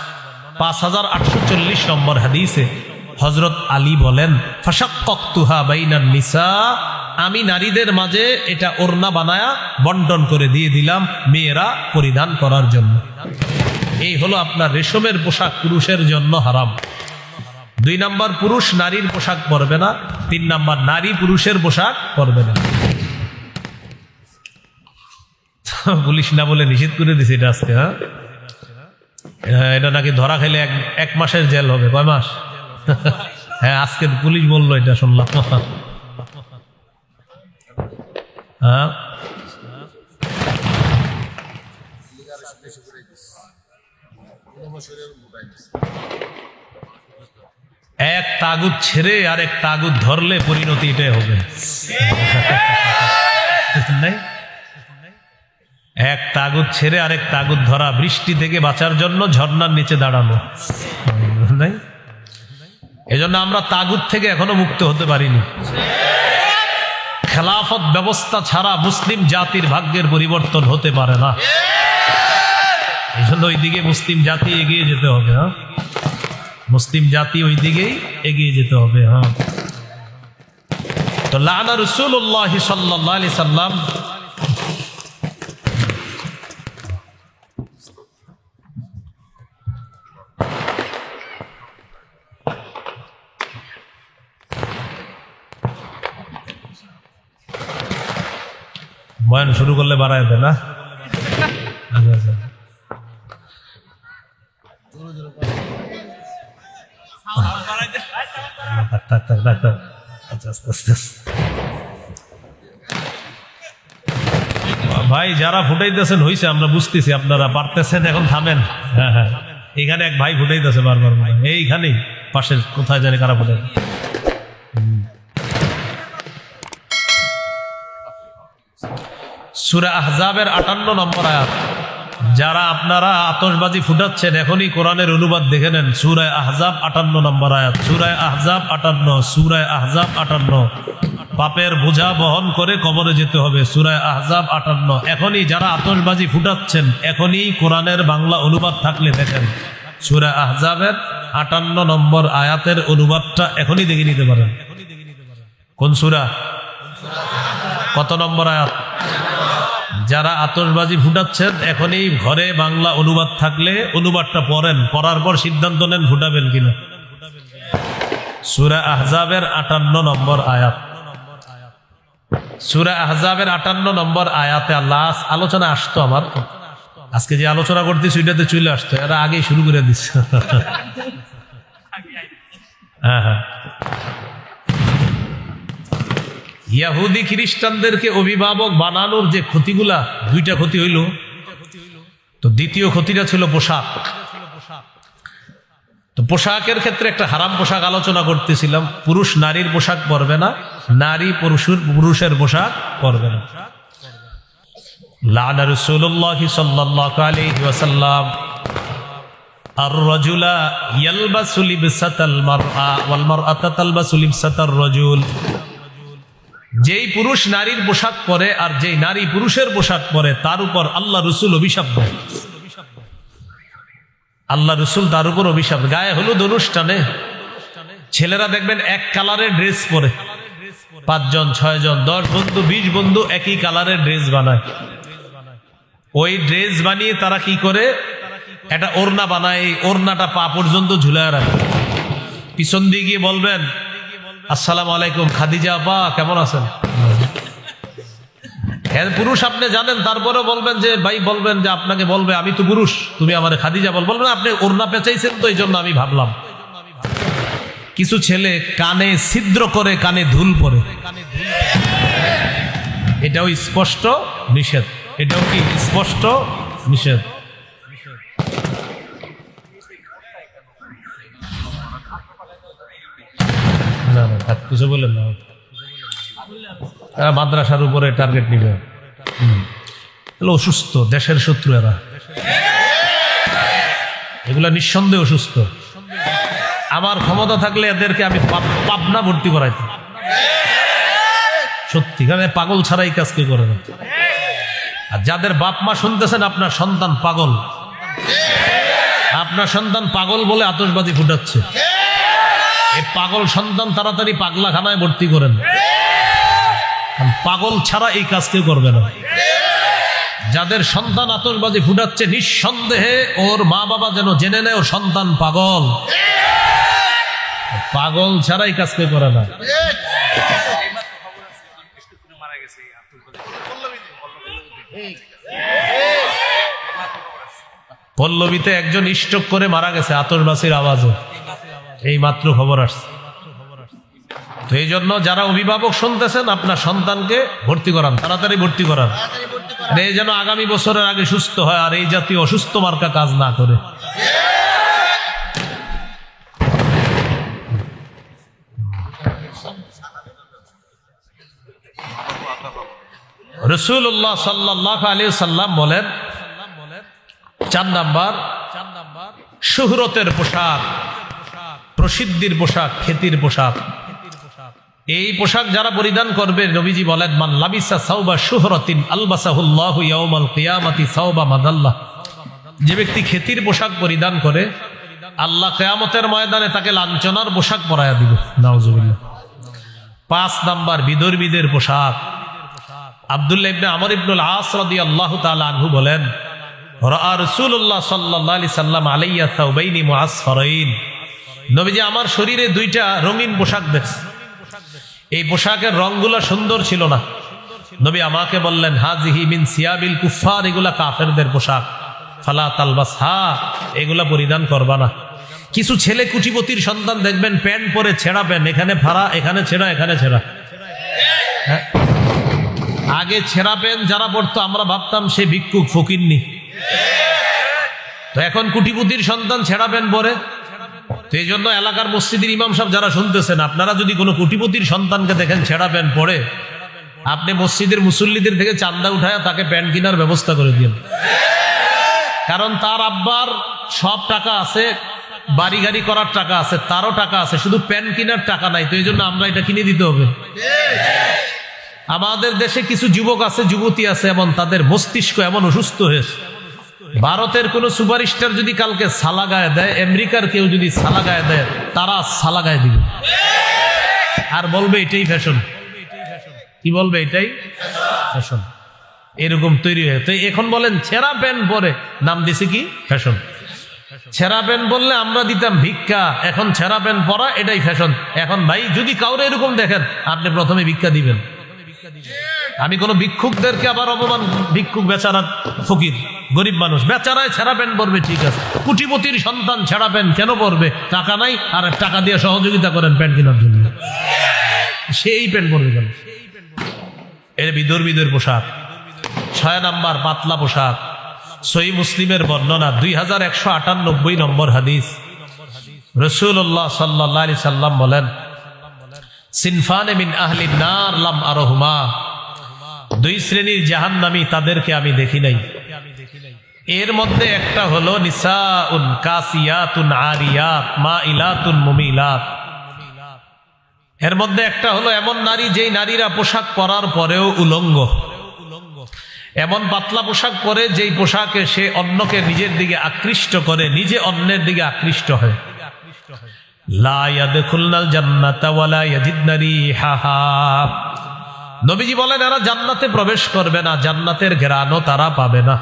Speaker 1: 5840 নম্বর হাদিসে হযরত আলী বলেন, ফাশাক্কাকতুহা বাইনান নিসা, আমি নারীদের মাঝে এটা ওড়না বানায়া বন্টন করে দিয়ে দিলাম মেয়েরা পরিধান করার জন্য। এই হলো আপনার রেশমের পোশাক পুরুষের জন্য হারাম। 2 নাম্বার, পুরুষ নারীর পোশাক পরবে না। 3 নাম্বার, নারী পুরুষের পোশাক পরবে না। পুলিশ না বলে নিষেধ করে দিছে এটা আজকে। হ্যাঁ, এটা নাকি ধরা খেলে 1 মাসের জেল হবে। কয় মাস? হ্যাঁ, আজকে পুলিশ বললো, এটা শুনলাম। হ্যাঁ, এক তাগুত ছেড়ে আর এক তাগুত ধরলে পরিণতি এটাই হবে। নাই, এক তাগুত ছেড়ে আরেক তাগুত ধরা, বৃষ্টি থেকে বাঁচার জন্য ঝর্ণার নিচে দাঁড়ানো। নাই, এজন্য আমরা তাগুত থেকে এখনো মুক্ত হতে পারিনি। খেলাফত ব্যবস্থা ছাড়া মুসলিম জাতির ভাগ্যের পরিবর্তন হতে পারে না। এই জন্য ওই দিকে মুসলিম জাতি এগিয়ে যেতে হবে। হ্যাঁ, মুসলিম জাতি ওই দিকেই এগিয়ে যেতে হবে। হ্যাঁ, তো লানা রাসূলুল্লাহ সাল্লাল্লাহু আলাইহি সাল্লাম বয়ান শুরু করলে বাড়ায় দেয় না? আচ্ছা, আচ্ছা। থাক, থাক, থাক, থাক। আচ্ছা, আস্তে, আস্তে, আস্তে। ভাই যারা ফুটাইতেছেন হইছে, আমরা বুঝতেছি আপনারা পারতেছেন, এখন থামেন। হ্যাঁ, হ্যাঁ, এখানে এক ভাই ফুটাইতেছে বারবার, এইখানেই পাশের কোথায় জানি কারা ফুটাই। সূরা আহজাবের 58 নম্বর আয়াত। যারা আপনারা আতশবাজি ফুটাচ্ছেন এখনই কোরআনের অনুবাদ দেখে নেন। সূরা আহজাব 58 নম্বর আয়াত। সূরা আহজাব 58, সূরা আহজাব 58। পাপের বোঝা বহন করে কবরে যেতে হবে। সূরা আহজাব 58। এখনই যারা আতশবাজি ফুটাচ্ছেন এখনই কোরআনের বাংলা অনুবাদ থাকলে দেখেন। সূরা আহজাবের 58 নম্বর আয়াতের অনুবাদটা এখনই দেখে নিতে পারেন। কোন সূরা? কত নম্বর আয়াত? যারা আতশবাজি ফুটাচ্ছেন এখনই ঘরে বাংলা অনুবাদ থাকলে অনুবাদটা পড়েন, পড়ার পর সিদ্ধান্ত নেন ফুটাবেন কিনা। সূরা আহজাবের 58 নম্বর আয়াত। সূরা আহজাবের 58 নম্বর আয়াতে আল্লাহ আলোচনা আসতো, আমার আজকে যে আলোচনা করতেছি ওইটাতে চলে আসতো, এরা আগেই শুরু করে দিচ্ছে। হ্যাঁ, হ্যাঁ। ইহুদি খ্রিস্টানদেরকে অভিভাবক বানানোর যে ক্ষতিগুলা, দুইটা ক্ষতি হইল। তো দ্বিতীয় ক্ষতিটা ছিল পোশাক। তো পোশাকের ক্ষেত্রে একটা হারাম পোশাক আলোচনা করতেছিলাম। পুরুষ নারীর পোশাক পরবে না, নারী পুরুষের পোশাক পরবে না। লানা রাসূলুল্লাহ সাল্লাল্লাহু আলাইহি ওয়াসাল্লাম আর-রাজুলা ইয়ালবাসু লিবসাতাল মারআ ওয়াল মারআতু তালবাসু লিবসাতার রাজুল। যেই পুরুষ নারীর পোশাক পরে আর যেই নারী পুরুষের পোশাক পরে তার উপর আল্লাহ রসুল অভিশাপ দেন। আল্লাহ রসুল তার উপর অভিশাপ। গায়ে হলুদ অনুষ্ঠানে ছেলেরা দেখবেন এক কালারের ড্রেস পরে, 5 জন 6 জন 10 বন্ধু 20 বন্ধু একই কালারের ড্রেস বানায়। ওই ড্রেস বানিয়ে তারা কি করে, একটা ওড়না বানায়, এই ওড়নাটা পা পর্যন্ত ঝুলায় রাখে। পিছন দিয়ে গিয়ে বলবেন আসসালামু আলাইকুম খাদিজা আপা, কেমন আছেন? পুরুষ আপনি জানেন, তারপরে বলবেন যে ভাই, বলবেন যে আপনাকে বলবে আমি তো পুরুষ, তুমি আমার খাদিজা বলবেন আপনি ওড়না পেঁচাইছেন তো এই জন্য আমি ভাবলাম। কিছু ছেলে কানে ছিদ্র করে কানে ধুল পরে, এটাও স্পষ্ট নিষেধ। এটাও কি স্পষ্ট নিষেধ? না না, কিছু বলেন না, মাদ্রাসার উপরে টার্গেট নিবে। অসুস্থ, দেশের শত্রু এরা, এগুলা নিঃসন্দেহে অসুস্থ। আমার ক্ষমতা থাকলে এদেরকে আমি পাবনা ভর্তি করাইতাম। সত্যি, কারণ পাগল ছাড়াই কাজ কে করে না। আর যাদের বাপ মা শুনতেছেন আপনার সন্তান পাগল, আপনার সন্তান পাগল বলে আতশবাজি ফুটাচ্ছে, এই পাগল সন্তান তাড়াতাড়ি পাগলাখানায় ভর্তি করেন। পাগল ছাড়া এই কাজ কেউ করবে না। যাদের সন্তান আতশবাজি ফুটাচ্ছে নিঃসন্দেহে ওর মা বাবা যেন জেনে নেয় ওর সন্তান পাগল। পাগল ছাড়া এই কাজ কেউ করে না। পল্লবীতে একজন স্ট্রোক করে মারা গেছে আতশবাজির আওয়াজে, এই মাত্র খবর আসছে। তো এই জন্য যারা অভিভাবক শুনতেছেন আপনার সন্তানকে ভর্তি করান, তাড়াতাড়ি ভর্তি করান, এই যেন আগামী বছরের আগে সুস্থ হয় আর এই জাতীয় অসুস্থ মার্কা কাজ না করে। রাসূলুল্লাহ সাল্লাল্লাহু আলাইহি ওয়াসাল্লাম বলেন 4 নাম্বার শুহরতের পোশাক, প্রসিদ্ধির পোশাক, খ্যাতির পোশাক। এই পোশাক যারা পরিধান করবে, নবীজি বলেন মান লাবিসা সাওবা শুহরাতিন আলবাসাহুল্লাহু ইয়াউমাল কিয়ামাতি সাওবা মাদাল্লাহ। যে ব্যক্তি খ্যাতির পোশাক পরিধান করে আল্লাহ কিয়ামতের ময়দানে তাকে লাঞ্ছনার পোশাক পরায়া দিবে। নাউজুবিল্লাহ। 5 নাম্বার বিধর্মীদের পোশাক। আব্দুল্লাহ ইবনে আমর ইবনুল আস রাদিয়াল্লাহু তাআলা আনহু বলেন রাআ রাসূলুল্লাহ সাল্লাল্লাহু আলাইহি সাল্লাম আলাইয়া সাওবাইনি মুআসফারাইন। নবীজি আমার শরীরে 2টা রঙিন পোশাক দেখছে। এই পোশাকের রংগুলো সুন্দর ছিল না, নবী আমাকে বললেন, হাজিহি মিন সিয়াবিল কুফার, এগুলা কাফেরদের পোশাক, ফালা তালবাসহা, এগুলা পরিধান করবা না। কিছু ছেলে কুটিপতির সন্তান দেখবেন প্যান্ট পরে ছেঁড়া প্যান্ট, এখানে ফাড়া, এখানে ছেঁড়া, এখানে ছেঁড়া। হ্যাঁ, আগে ছেঁড়া প্যান্ট যারা পড়তো আমরা ভাবতাম সে ভিক্ষুক ফকিন্নি, তো এখন কুটিপতির সন্তান ছেঁড়া প্যান্ট পরে। তো এই জন্য এলাকার মসজিদের ইমাম সাহেব যারা শুনতেছেন, আপনারা যদি কোনো কুটিপতির সন্তানকে দেখেন ছেঁড়া প্যান্ট পরে, আপনি মসজিদের মুসল্লিদের থেকে চান্দা উঠায় তাকে প্যান্ট কেনার ব্যবস্থা করে দিন। কারণ তার আব্বার সব টাকা আছে, বাড়ি গাড়ি করার টাকা আছে, তারও টাকা আছে, শুধু প্যান্ট কেনার টাকা নাই। তো এই জন্য আমরা এটা কিনে দিতে হবে। আমাদের দেশে কিছু যুবক আছে, যুবতী আছে, এমন তাদের মস্তিষ্ক এমন অসুস্থ হয়েছে, ভারতের কোন সুপারস্টার যদি কালকে সালা গায়ে দেয়, আমেরিকার কেউ যদি সালা গায়ে দেয়, তারা সালা গায়ে দিবে আর বলবে এটাই ফ্যাশন। কি বলবে? এটাই ফ্যাশন। এরকম তৈরি হয়ে, তো এখন বলেন ছেঁড়া প্যান্ট পরে নাম দিছে কি ফ্যাশন। ছেঁড়া প্যান্ট বললে আমরা দিতাম ভিক্ষা, এখন ছেঁড়া প্যান্ট পরা এটাই ফ্যাশন। এখন ভাই যদি কাউরে এরকম দেখেন, আপনি প্রথমে ভিক্ষা দিবেন। আমি কোন ভিক্ষুকদেরকে আবার অপমান, ভিক্ষুক বেচারা ফকির গরিব মানুষ, বেচারায় ছেঁড়া প্যান্ট পরবে ঠিক আছে, কুটিপতির সন্তান ছেঁড়া প্যান্ট কেন পরবে? টাকা নাই, আর টাকা দিয়ে সহযোগিতা করেন প্যান্ট কেনার জন্য, সেই প্যান্ট পরবে কেন? এর বিদর্মীদের পোশাক। 6 নাম্বার পাতলা পোশাক। সহিহ মুসলিমের বর্ণনা 2198 নম্বর হাদিস, রাসূলুল্লাহ সাল্লাল্লাহু আলাইহি সাল্লাম বলেন, সিনফানে মিন আহলিন নার লাম আরহুমা, 2 শ্রেণীর জাহান্নামী, তাদেরকে আমি দেখি নাই। এর মধ্যে একটা হলো নিসাউন কাসিয়াতুন আরিয়াত মাইলাতুন মুমিলাত। এর মধ্যে একটা হলো এমন নারী, যেই নারীরা পোশাক পরার পরেও উলঙ্গ, এমন পাতলা পোশাক পরে যেই পোশাকে সে অন্যকে নিজের দিকে আকৃষ্ট করে, নিজে অন্যের দিকে আকৃষ্ট হয়। লা ইয়াদখুলনাল জান্নাতা ওয়ালা ইয়াজিদনা রিহাহা, নবীজি বলেন এরা জান্নাতে প্রবেশ করবে না, জান্নাতের ঘ্রাণও তারা পাবে না।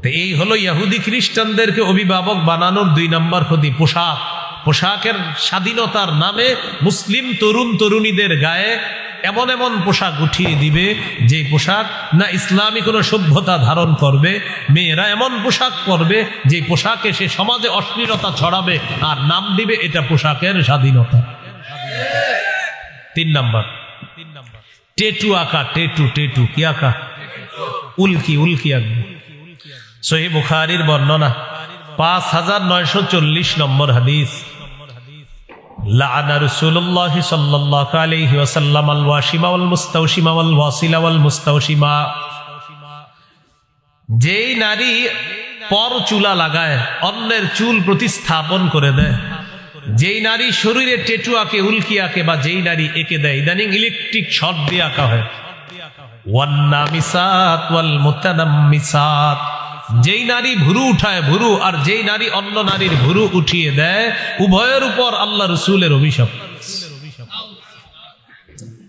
Speaker 1: তো এই হলো ইহুদি খ্রিস্টানদেরকে অভিভাবক বানানোর 2 নম্বর ক্ষতি, পোশাক। পোশাকের স্বাধীনতার নামে মুসলিম তরুণ তরুণীদের গায়ে এমন এমন পোশাক উঠিয়ে দিবে, যে পোশাক না ইসলামী কোনো সভ্যতা ধারণ করবে। মেয়েরা এমন পোশাক পরবে যে পোশাকে সে সমাজে অশ্লীলতা ছড়াবে, আর নাম দিবে এটা পোশাকের স্বাধীনতা। 3 নাম্বার টেটু আঁকা। টেটু কি আঁকা? উল্কি আঁকবে। সহিহ বুখারীর বর্ণনা 5940 নম্বর হাদিস, লাআনা রাসূলুল্লাহ সাল্লাল্লাহু আলাইহি ওয়াসাল্লাম আল ওয়াশিমা ওয়াল মুস্তাওশিমা ওয়াল ওয়াসিলা ওয়াল মুস্তাওশিমা, যেই নারী পর চুলা লাগায়, অন্যের চুল প্রতিস্থাপন করে দেয়, যেই নারী শরীরে টেটু আঁকে, উল্কি আঁকে, বা যেই নারী এঁকে দেয়, ইদানিং ইলেকট্রিক শর্ট দিয়ে আঁকা হয়, ওয়ান নামিসাত ওয়াল মুতানাম্মিসাত, যেই নারী ভুরু উঠায় ভুরু, আর যেই নারী অন্য নারীর ভুরু উঠিয়ে দেয়, উভয়ের উপর আল্লাহ রসুলের অভিশাপ।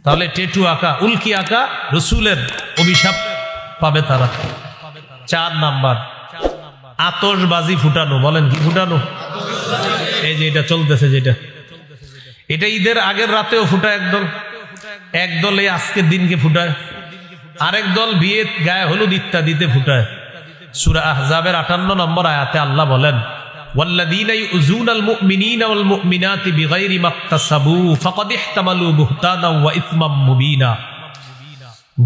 Speaker 1: তাহলে টেটু আঁকা, উল্কি আঁকা, রসুলের অভিশাপ পাবে তারা। 4 নাম্বার আতশবাজি ফুটানো। বলেন কি ফুটানো? এই যে এটা চলতেছে, যেটা এটা ঈদের আগের রাতেও ফুটায় একদল এই আজকের দিনকে ফুটায়, আরেক দল বিয়ে, গায়ে হলুদ ইত্যাদিতে ফুটায়। সূরা আহজাবের 58 নম্বর আয়াতে আল্লাহ বলেন, ওয়াল্লাযীনা ইউযুনাল মুমিনিনা ওয়াল মুমিনাতি বিগাইরি মাকতাসাবু ফাকাদ ইহতামালু বুহতানাও ওয়া ইসমাম মুবিনা,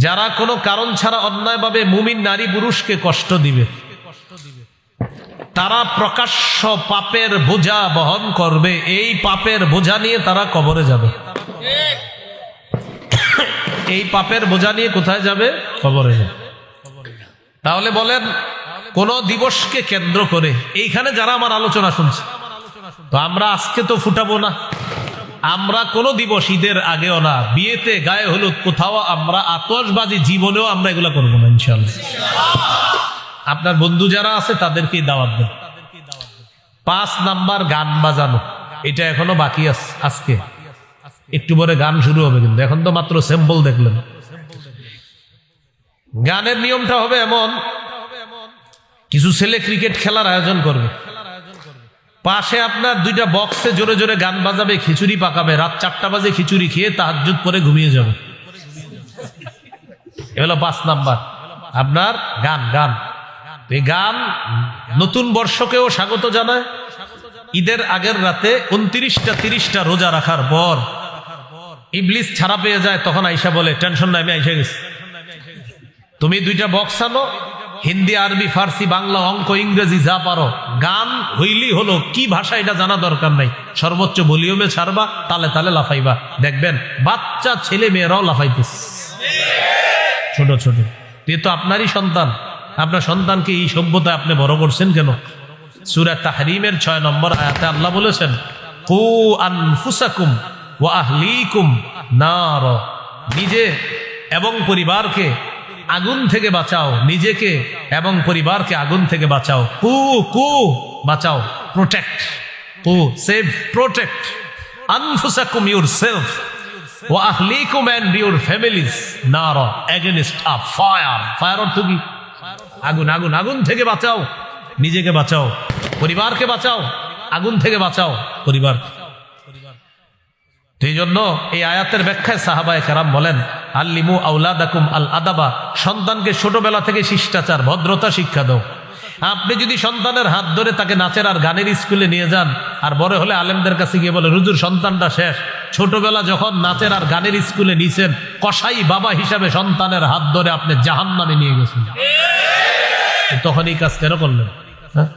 Speaker 1: যারা কোনো কারণ ছাড়া অন্যায়ভাবে মুমিন নারী পুরুষকে কষ্ট দিবে, তারা প্রকাশ্য পাপের বোঝা বহন করবে। এই পাপের বোঝা নিয়ে তারা কবরে যাবে। এই পাপের বোঝা নিয়ে কোথায় যাবে? কবরে যাবে। তাহলে বলেন, কোন দিবসকে কেন্দ্র করে এইখানে যারা আমার আলোচনা শুনছে, তো আমরা আজকে তো ফুটাবো না, আমরা কোন দিবস ঈদের আগেও না, বিয়েতে, গায়ে হলুদ, কোথাও আমরা আতশবাজি জীবনেও আমরা এগুলা করবো না ইনশাআল্লাহ। আপনার বন্ধু যারা আছে তাদেরকেই দাওয়াত দেন। 5 নাম্বার গান বাজানো, এটা এখনো বাকি আছে। আজকে একটু পরে গান শুরু হবে, কিন্তু এখন তো মাত্র স্যাম্পল দেখলেন। গানের নিয়মটা হবে এমন, কিছু ছেলে ক্রিকেট খেলার আয়োজন করবে, পাশে আপনার 2টা বক্সে জোরে জোরে গান বাজাবে, খিচুড়ি পাকাবে, রাত 4টা বাজে খিচুড়ি খেয়ে তাহাজ্জুদ পরে ঘুমিয়ে যাবে। এ হলো 5 নাম্বার আপনার গান। গান, এই গান নতুন বর্ষকেও স্বাগত জানায়। ঈদের আগের রাতে 29টা 30টা রোজা রাখার পর ইবলিস ছাড়া পেয়ে যায়, তখন আইসা বলে টেনশন নাই, আমি আইসা গেছি, তুমি 2টা বক্স আনো, হিন্দি, আরবি, ফার্সি, বাংলা, অঙ্ক, ইংরেজি যা পারো, গান হইলি হলো, কি ভাষা এটা জানা দরকার নাই, সর্বোচ্চ ভলিউমে ছাড়বা, তালে তালে লাফাইবা, দেখবেন বাচ্চা ছেলে মেয়েরাও লাফাইতেছে, ছোট ছোট। এ তো আপনারই সন্তান, আপনার সন্তানকে এই সভ্যতায় আপনি বড় করছেন কেন? সূরা তাহরিমের 6 নম্বর আয়াতে আল্লাহ বলেছেন, কু আনফুসাকুম ওয়া আহলিকুম নার, নিজে এবং পরিবারকে আগুন থেকে বাঁচাও, নিজেকে এবং পরিবারকে আগুন থেকে বাঁচাও। কু কু বাঁচাও, প্রোটেক্ট, কু সেভ, প্রোটেক্ট আনফুসাকুম ইউরসেলফ ওয়া আহলিকুম এন্ড ইউর ফ্যামিলিজ নার এগেইনস্ট আ ফায়ার। ফায়ার অর্থ কি? আগুন। আগুন, আগুন থেকে বাঁচাও, নিজেকে বাঁচাও, পরিবারকে বাঁচাও, আগুন থেকে বাঁচাও পরিবার। এই জন্য এই আয়াতের ব্যাখ্যায় সাহাবায়ে কেরাম বলেন, আল্লিমু আওলাদাকুম আল আদাবা, সন্তানকে ছোটবেলা থেকে শিষ্টাচার, ভদ্রতা শিক্ষা দাও। আপনি যদি সন্তানের হাত ধরে তাকে নাচের আর গানের স্কুলে নিয়ে যান, আর বড় হলে আলেমদের কাছে গিয়ে বলে, হুজুর সন্তানটা শেষ, ছোটবেলা যখন নাচের আর গানের স্কুলে নিছেন, কসাই বাবা হিসাবে সন্তানের হাত ধরে আপনি জাহান্নামে নিয়ে গেছেন, তখন এই কাজ কেন করলেন? হ্যাঁ,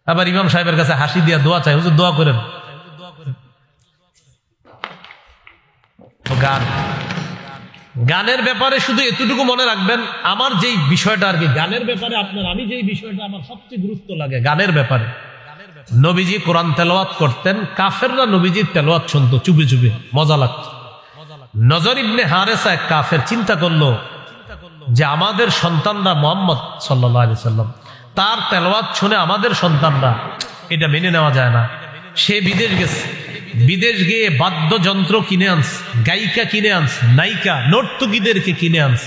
Speaker 1: আবার ইমাম সাহেবের কাছে হাসি দিয়া দোয়া চাই, হুজুর দোয়া করেন। গান, গানের ব্যাপারে শুধু এতটুকু মনে রাখবেন, আমার যেই বিষয়টা আর কি গানের ব্যাপারে আপনার, আমি যেই বিষয়টা আমার সবচেয়ে গুরুত্ব লাগে গানের ব্যাপারে, নবীজি কোরআন তেলাওয়াত করতেন, কাফেররা নবীজির তেলাওয়াত শুনতো চুপি চুপি, মজা লাগতো। নজর ইবনে হারেসা এক কাফের চিন্তা করলো যে আমাদের সন্তানরা মুহাম্মদ সাল্লাল্লাহু আলাইহি সাল্লাম তার তেলাওয়াত শুনে আমাদের সন্তানরা, এটা মেনে নেওয়া যায় না। সে বিদেশ গেছে, বিদেশ গিয়ে বাদ্যযন্ত্র কিনে আনস, গায়িকা কিনে আনস, নায়িকা নর্তকীদেরকে কিনে আনস,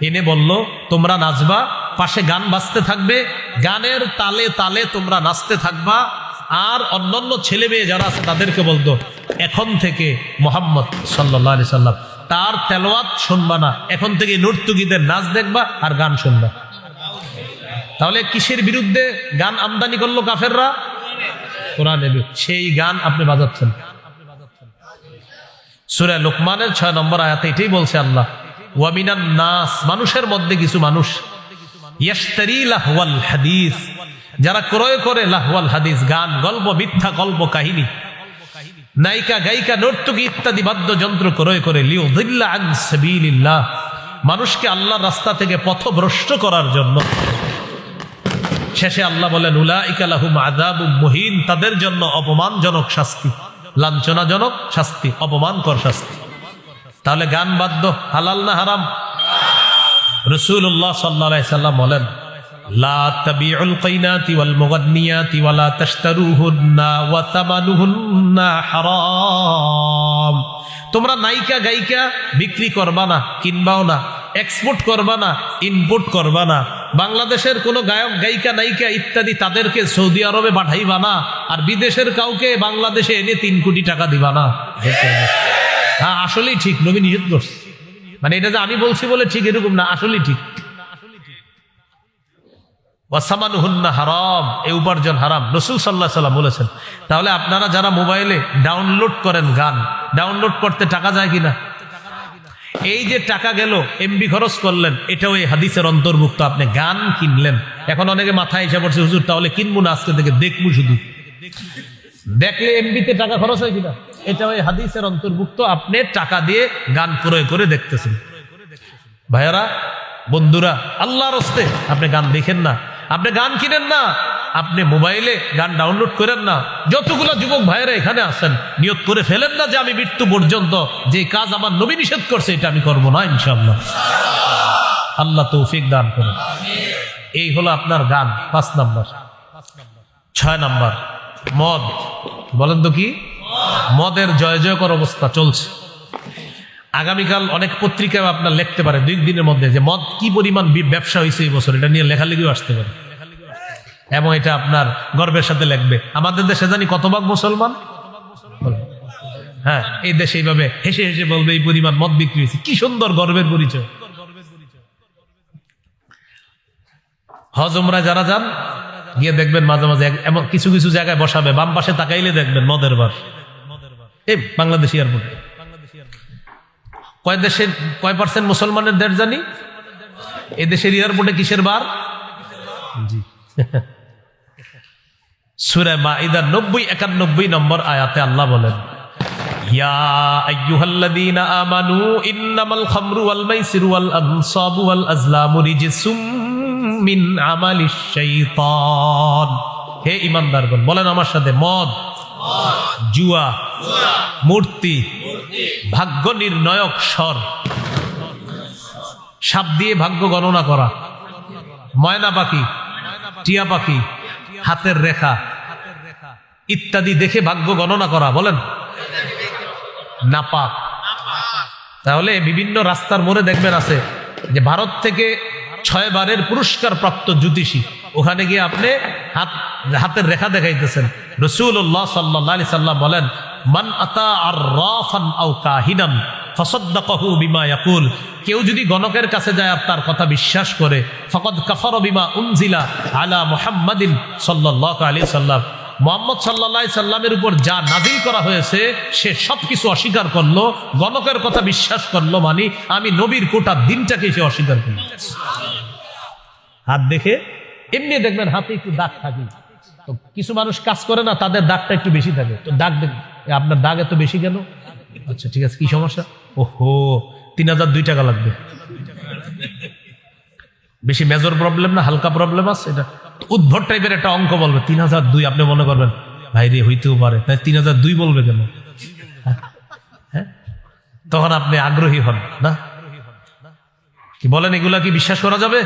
Speaker 1: এনে বলল তোমরা নাচবা, পাশে গান বাজতে থাকবে, গানের তালে তালে তোমরা নাচতে থাকবা, আর অন্যান্য ছেলে মেয়ে যারা আছে তাদেরকে বলতো এখন থেকে মুহাম্মদ সাল্লাল্লাহু আলাইহি সাল্লাম তার তেলাওয়াত শুনবা না, এখন থেকে নর্তকীদের নাচ দেখবা আর গান শুনবা। তাহলে কিসের বিরুদ্ধে গান আমদানি করলো কাফেররা? কোরআনের। সেই গান আপনি বাজাচ্ছেন। সূরা লোকমানের 6 নম্বর আয়াতে এটাই বলছে আল্লাহ, ওয়া মিনান নাস, মানুষের মধ্যে কিছু মানুষ, ইয়াশতারি লাহওয়াল হাদিস, যারা ক্রয় করে লাহওয়াল হাদিস, গান, গল্প, মিথ্যা গল্প কাহিনী, নায়িকা গায়িকা নর্তকী ইত্যাদি বাদ্যযন্ত্র ক্রয় করে, লিউযিল্লা আন সাবিলিল্লাহ, মানুষকে আল্লাহর রাস্তা থেকে পথভ্রষ্ট করার জন্য। শেষে আল্লাহ বলেন, উলাইকা লাহুম আযাবুম মুহিন, তাদের জন্য অপমানজনক শাস্তি, লাঞ্ছনাজনক শাস্তি, অপমানকর শাস্তি। তাহলে গান বাদ্য হালাল না হারাম? রাসূলুল্লাহ সাল্লাল্লাহু আলাইহি সাল্লাম বলেন, লা তাবিউল কাইনাতি ওয়াল মুগান্নিয়াতি ওয়ালা তাশতারুহুন্না ওয়া তামানুহুন্না হারাম। তোমরা নায়িকা গায়িকা বিক্রি করবা না, কিনবাও না, এক্সপোর্ট করবা না, ইম্পোর্ট করবা না, বাংলাদেশের কোনো গায়ক গায়িকা নায়িকা ইত্যাদি তাদেরকে সৌদি আরবে পাঠাইবা না, আর বিদেশের কাউকে বাংলাদেশে এনে 3 কোটি টাকা দিবা না। হ্যাঁ, আসলেই ঠিক, নবী নিষেধ করছে, মানে এটা যে আমি বলছি বলে ঠিক এরকম না, আসলেই ঠিক। ওয়াসামানুহুন্না হারাম, এই উপার্জন হারাম, রাসূল সাল্লাল্লাহু আলাইহি সাল্লাম বলেছেন। তাহলে আপনারা যারা মোবাইলে ডাউনলোড করেন গান, ডাউনলোড করতে টাকা যায় কিনা? এই যে টাকা গেল, এমবি খরচ করলেন, এটাও এই হাদিসের অন্তর্ভুক্ত। আপনি গান কিনলেন, এখন অনেকে মাথায় এসে পড়ছে, হুজুর তাহলে কিনবো না, আজকে থেকে দেখবো, শুধু দেখলে এমবিতে টাকা খরচ হয় কিনা, এটাও এই হাদিসের অন্তর্ভুক্ত। আপনি টাকা দিয়ে গান ক্রয় করে দেখতেছেন। ভাইয়ারা, বন্ধুরা, আল্লাহর রাস্তে আপনি গান দেখেন না, আপনি গান কিনেন না, আপনি মোবাইলে গান ডাউনলোড করেন না। যতগুলো যুবক ভাইয়েরা এখানে আছেন, নিয়ত করে ফেলেন না যে আমি মৃত্যু পর্যন্ত যে কাজ আমার নবী নিষেধ করছে এটা আমি করবো না, ইনশাআল্লাহ। আল্লাহ তৌফিক দান করেন। এই হলো আপনার গান, 5 নম্বর। 6 নম্বর মদ। বলেন তো কি? মদের জয় জয়কর অবস্থা চলছে। আগামীকাল অনেক পত্রিকায় আপনার লিখতে পারে 2 দিনের মধ্যে যে মদ কি পরিমাণ ব্যবসা হয়েছে এই বছর, এটা নিয়ে লেখালেখিও আসতে পারে, এবং এটা আপনার গর্বের সাথে লিখবে। আমাদের দেশে জানি কত ভাগ মুসলমান? হ্যাঁ, এই দেশে এইভাবে হেসে হেসে বলবে এই পরিমাণ মদ বিক্রি হয়েছে, কি সুন্দর গর্বের পরিচয়। হজ উমরায় যারা যান গিয়ে দেখবেন মাঝে মাঝে এমন কিছু কিছু জায়গায় বসাবে, বাম পাশে তাকাইলে দেখবেন মদের বার। এই বাংলাদেশ এয়ারপোর্টে কয় পার্সেন্ট মুসলমানের দেশ জানি? এই দেশের এয়ারপোর্টে কিসের বার? জি। সূরা মাইদার 90-91 নম্বর আয়াতে আল্লাহ বলেন, ইয়া আইয়ুহাল্লাযীনা আমানু ইন্নামাল খামরু ওয়াল মাইসিরু ওয়াল আনসাবু ওয়াল আজলামু রিজসুম মিন আমালিশ শাইতান। হে ঈমানদারগণ, বলেন আমার সাথে, মদ, জুয়া, মূর্তি, ভাগ্য নির্ণয়ক স্বর, সাপ দিয়ে ভাগ্য গণনা করা, ময়না পাখি, টিয়া পাখি, হাতের রেখা ইত্যাদি দেখে ভাগ্য গণনা করা, বলেন নাপাক। তাহলে বিভিন্ন রাস্তার মোড়ে দেখবেন আছে যে ভারত থেকে 6 বারের পুরস্কার প্রাপ্ত জ্যোতিষী, ওখানে গিয়ে আপনি হাতের রেখা দেখাইতেছেন। রাসূলুল্লাহ সাল্লাল্লাহু আলাইহি সাল্লাম বলেন, মান আতা আররাফান আও কাহিনান ফাসাদ্দাকাহু বিমা ইয়াকুল, কেউ যদি গণকের কাছে যায় আর তার কথা বিশ্বাস করে, ফাকাদ কাফারা বিমা উনজিলা আলা মুহাম্মাদিন সাল্লাল্লাহু আলাইহি সাল্লাম, মুহাম্মদ সাল্লাল্লাহু আলাইহি সাল্লামের উপর যা নাযিল করা হয়েছে সে সবকিছু অস্বীকার করলো, গণকের কথা বিশ্বাস করলো, মানে আমি নবীর কোটা দিনটাকে সে অস্বীকার করলো। হাত দেখে এমনি দেখবেন হাতে একটু দাগ থাকে, তো কিছু মানুষ কাজ করে না, তাদের দাগটা একটু বেশি থাকে, তো দাগ দেখবেন আপনার দাগ এত বেশি কেন? আচ্ছা ঠিক আছে, কি সমস্যা? ওহো, 3002 টাকা লাগবে। বেশি মেজর প্রবলেম না, হালকা প্রবলেম আছে, এটা উদ্ভট টাইপের একটা অঙ্ক বলবে 3002। আপনি মনে করবেন ভাই রে হইতেও পারে, তাই 3002 বলবে কেন? হ্যাঁ, তখন আপনি আগ্রহী হন না, কি বলেন? এগুলা কি বিশ্বাস করা যাবে?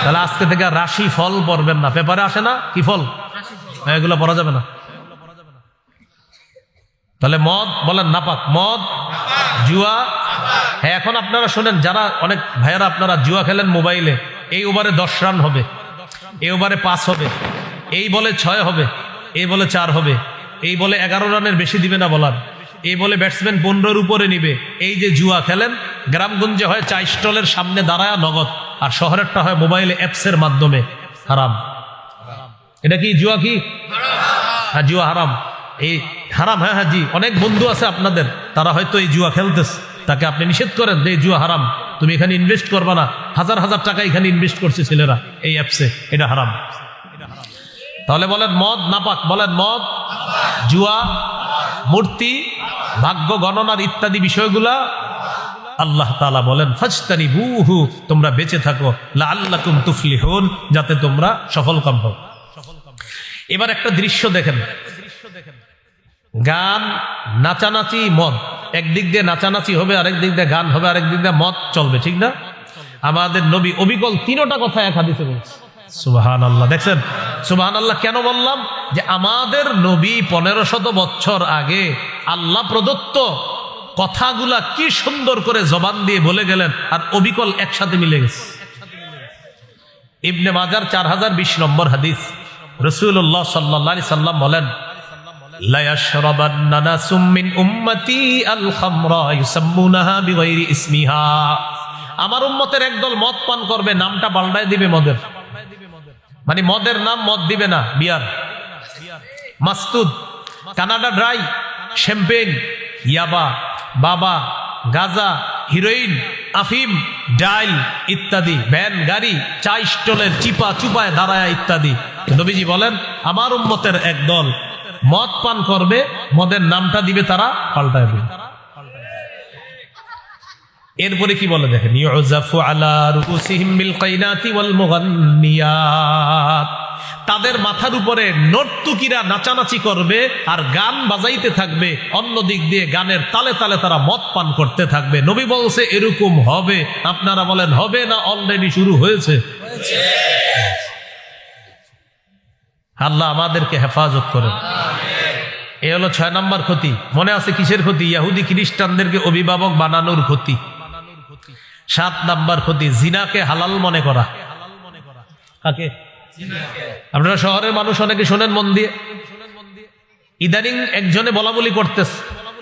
Speaker 1: তাহলে আজকে থেকে রাশি ফল পড়বেন না, পেপারে আসে না কি ফল, এগুলো পড়া যাবে না। তাহলে মদ, বলেন নাপাক, মদ, জুয়া। হ্যাঁ, এখন আপনারা শোনেন, যারা অনেক ভাইয়ারা আপনারা জুয়া খেলেন মোবাইলে, এই ওভারে 10 রান হবে, এই ওভারে 5 হবে, এই বলে 6 হবে, এই বলে 4 হবে, এই বলে 11 রানের বেশি দিবে না বলার, এই বলে ব্যাটসম্যান 15-র উপরে নিবে। এই যে জুয়া খেলেন, গ্রামগঞ্জে হয় চা স্টলের সামনে দাঁড়ায় নগদ, আর শহরেরটা হয় মোবাইলে অ্যাপসের মাধ্যমে। হারাম। এটা কি জুয়া? কি হ্যাঁ, জুয়া হারাম। এই হারাম, হ্যাঁ হ্যাঁ জি। অনেক বন্ধু আছে আপনাদের, তারা হয়তো এই জুয়া খেলতেছে, তাকে আপনি নিষেধ করেন যে জুয়া হারাম, তুমি এখানে ইনভেস্ট করবা না, হাজার হাজার টাকা এখানে ইনভেস্ট করছে ছেলেরা এই অ্যাপসে, এটা হারাম। তাহলে বলেন মদ নাপাক, বলেন মদ, জুয়া, মূর্তি, ভাগ্য গণনার ইত্যাদি বিষয়গুলা আল্লাহ তাআলা বলেন ফাজতানিবুহু, তোমরা বেঁচে থাকো, লাআল্লাকুম তুফলিহুন, যাতে তোমরা সফলকাম হও। এবার একটা দৃশ্য দেখেন, গান, নাচানাচি, মদ, একদিক দিয়ে নাচানাচি হবে, আরেক দিক দিয়ে গান হবে, আরেক দিক দিয়ে মদ চলবে, ঠিক না? আমাদের নবী অবিকল 3টা কথা এক হাদিসে বলছে। সুবহানাল্লাহ। দেখছেন, সুবহানাল্লাহ কেন বললাম? যে আমাদের নবী 1500 বছর আগে আল্লাহ প্রদত্ত কথাগুলা কি সুন্দর করে জবান দিয়ে বলে গেলেন, আর অবিকল একসাথে মিলে গেছে। ইবনে মাজার 4020 নম্বর হাদিস, রাসূলুল্লাহ সাল্লাল্লাহু আলাইহি সাল্লাম বলেন, লা ইয়াশরাবান্না নাসুম মিন উম্মতি আল খামরা ইউসাম্মুনাহা বিগাইরি ইসমিহা, আমার উম্মতের একদল মদ পান করবে, নামটা পাল্টায় দিবে মদের, মানে মদের নাম মদ দিবে না, বিয়ার, মাস্তুদ, কানাডা ড্রাই, শ্যাম্পেন, ইয়াবা, বাবা, গাজা, হিরোইন, আফিম, ডাইল ইত্যাদি, ভ্যান, গাড়ি, চা স্টলের চিপা চুপায় দাঁড়ায় ইত্যাদি। নবীজি বলেন আমার উম্মতের একদল মদ পান করবে, মদের নামটা দিবে তারা পাল্টায় দিবে। এরপরে কি বলে দেখেন, ইউজাফু আলা রুসিহিম বিল কাইনাতি ওয়াল মুগান্নিয়াত, তাদের মাথার উপরে নর্তুকিরা নাচানাচি করবে আর গান বাজাইতে থাকবে, অন্য দিক দিয়ে গানের তালে তালে তারা মদ পান করতে থাকবে। নবী বলছে এরকম হবে, আপনারা বলেন হবে না অলরেডি শুরু হয়েছে? আল্লাহ আমাদেরকে হেফাজত করেন। এ হলো 6 নম্বর ক্ষতি। মনে আছে কিসের ক্ষতি? ইহুদি খ্রিস্টানদেরকে অভিভাবক বানানোর ক্ষতি। 7 নম্বর ক্ষতি, জিনাকে হালাল মনে করা। কাকে? আপনারা শহরের মানুষ অনেকে শোনেন মন দিয়ে, ইদানিং একজনে বলা বলি করতেছে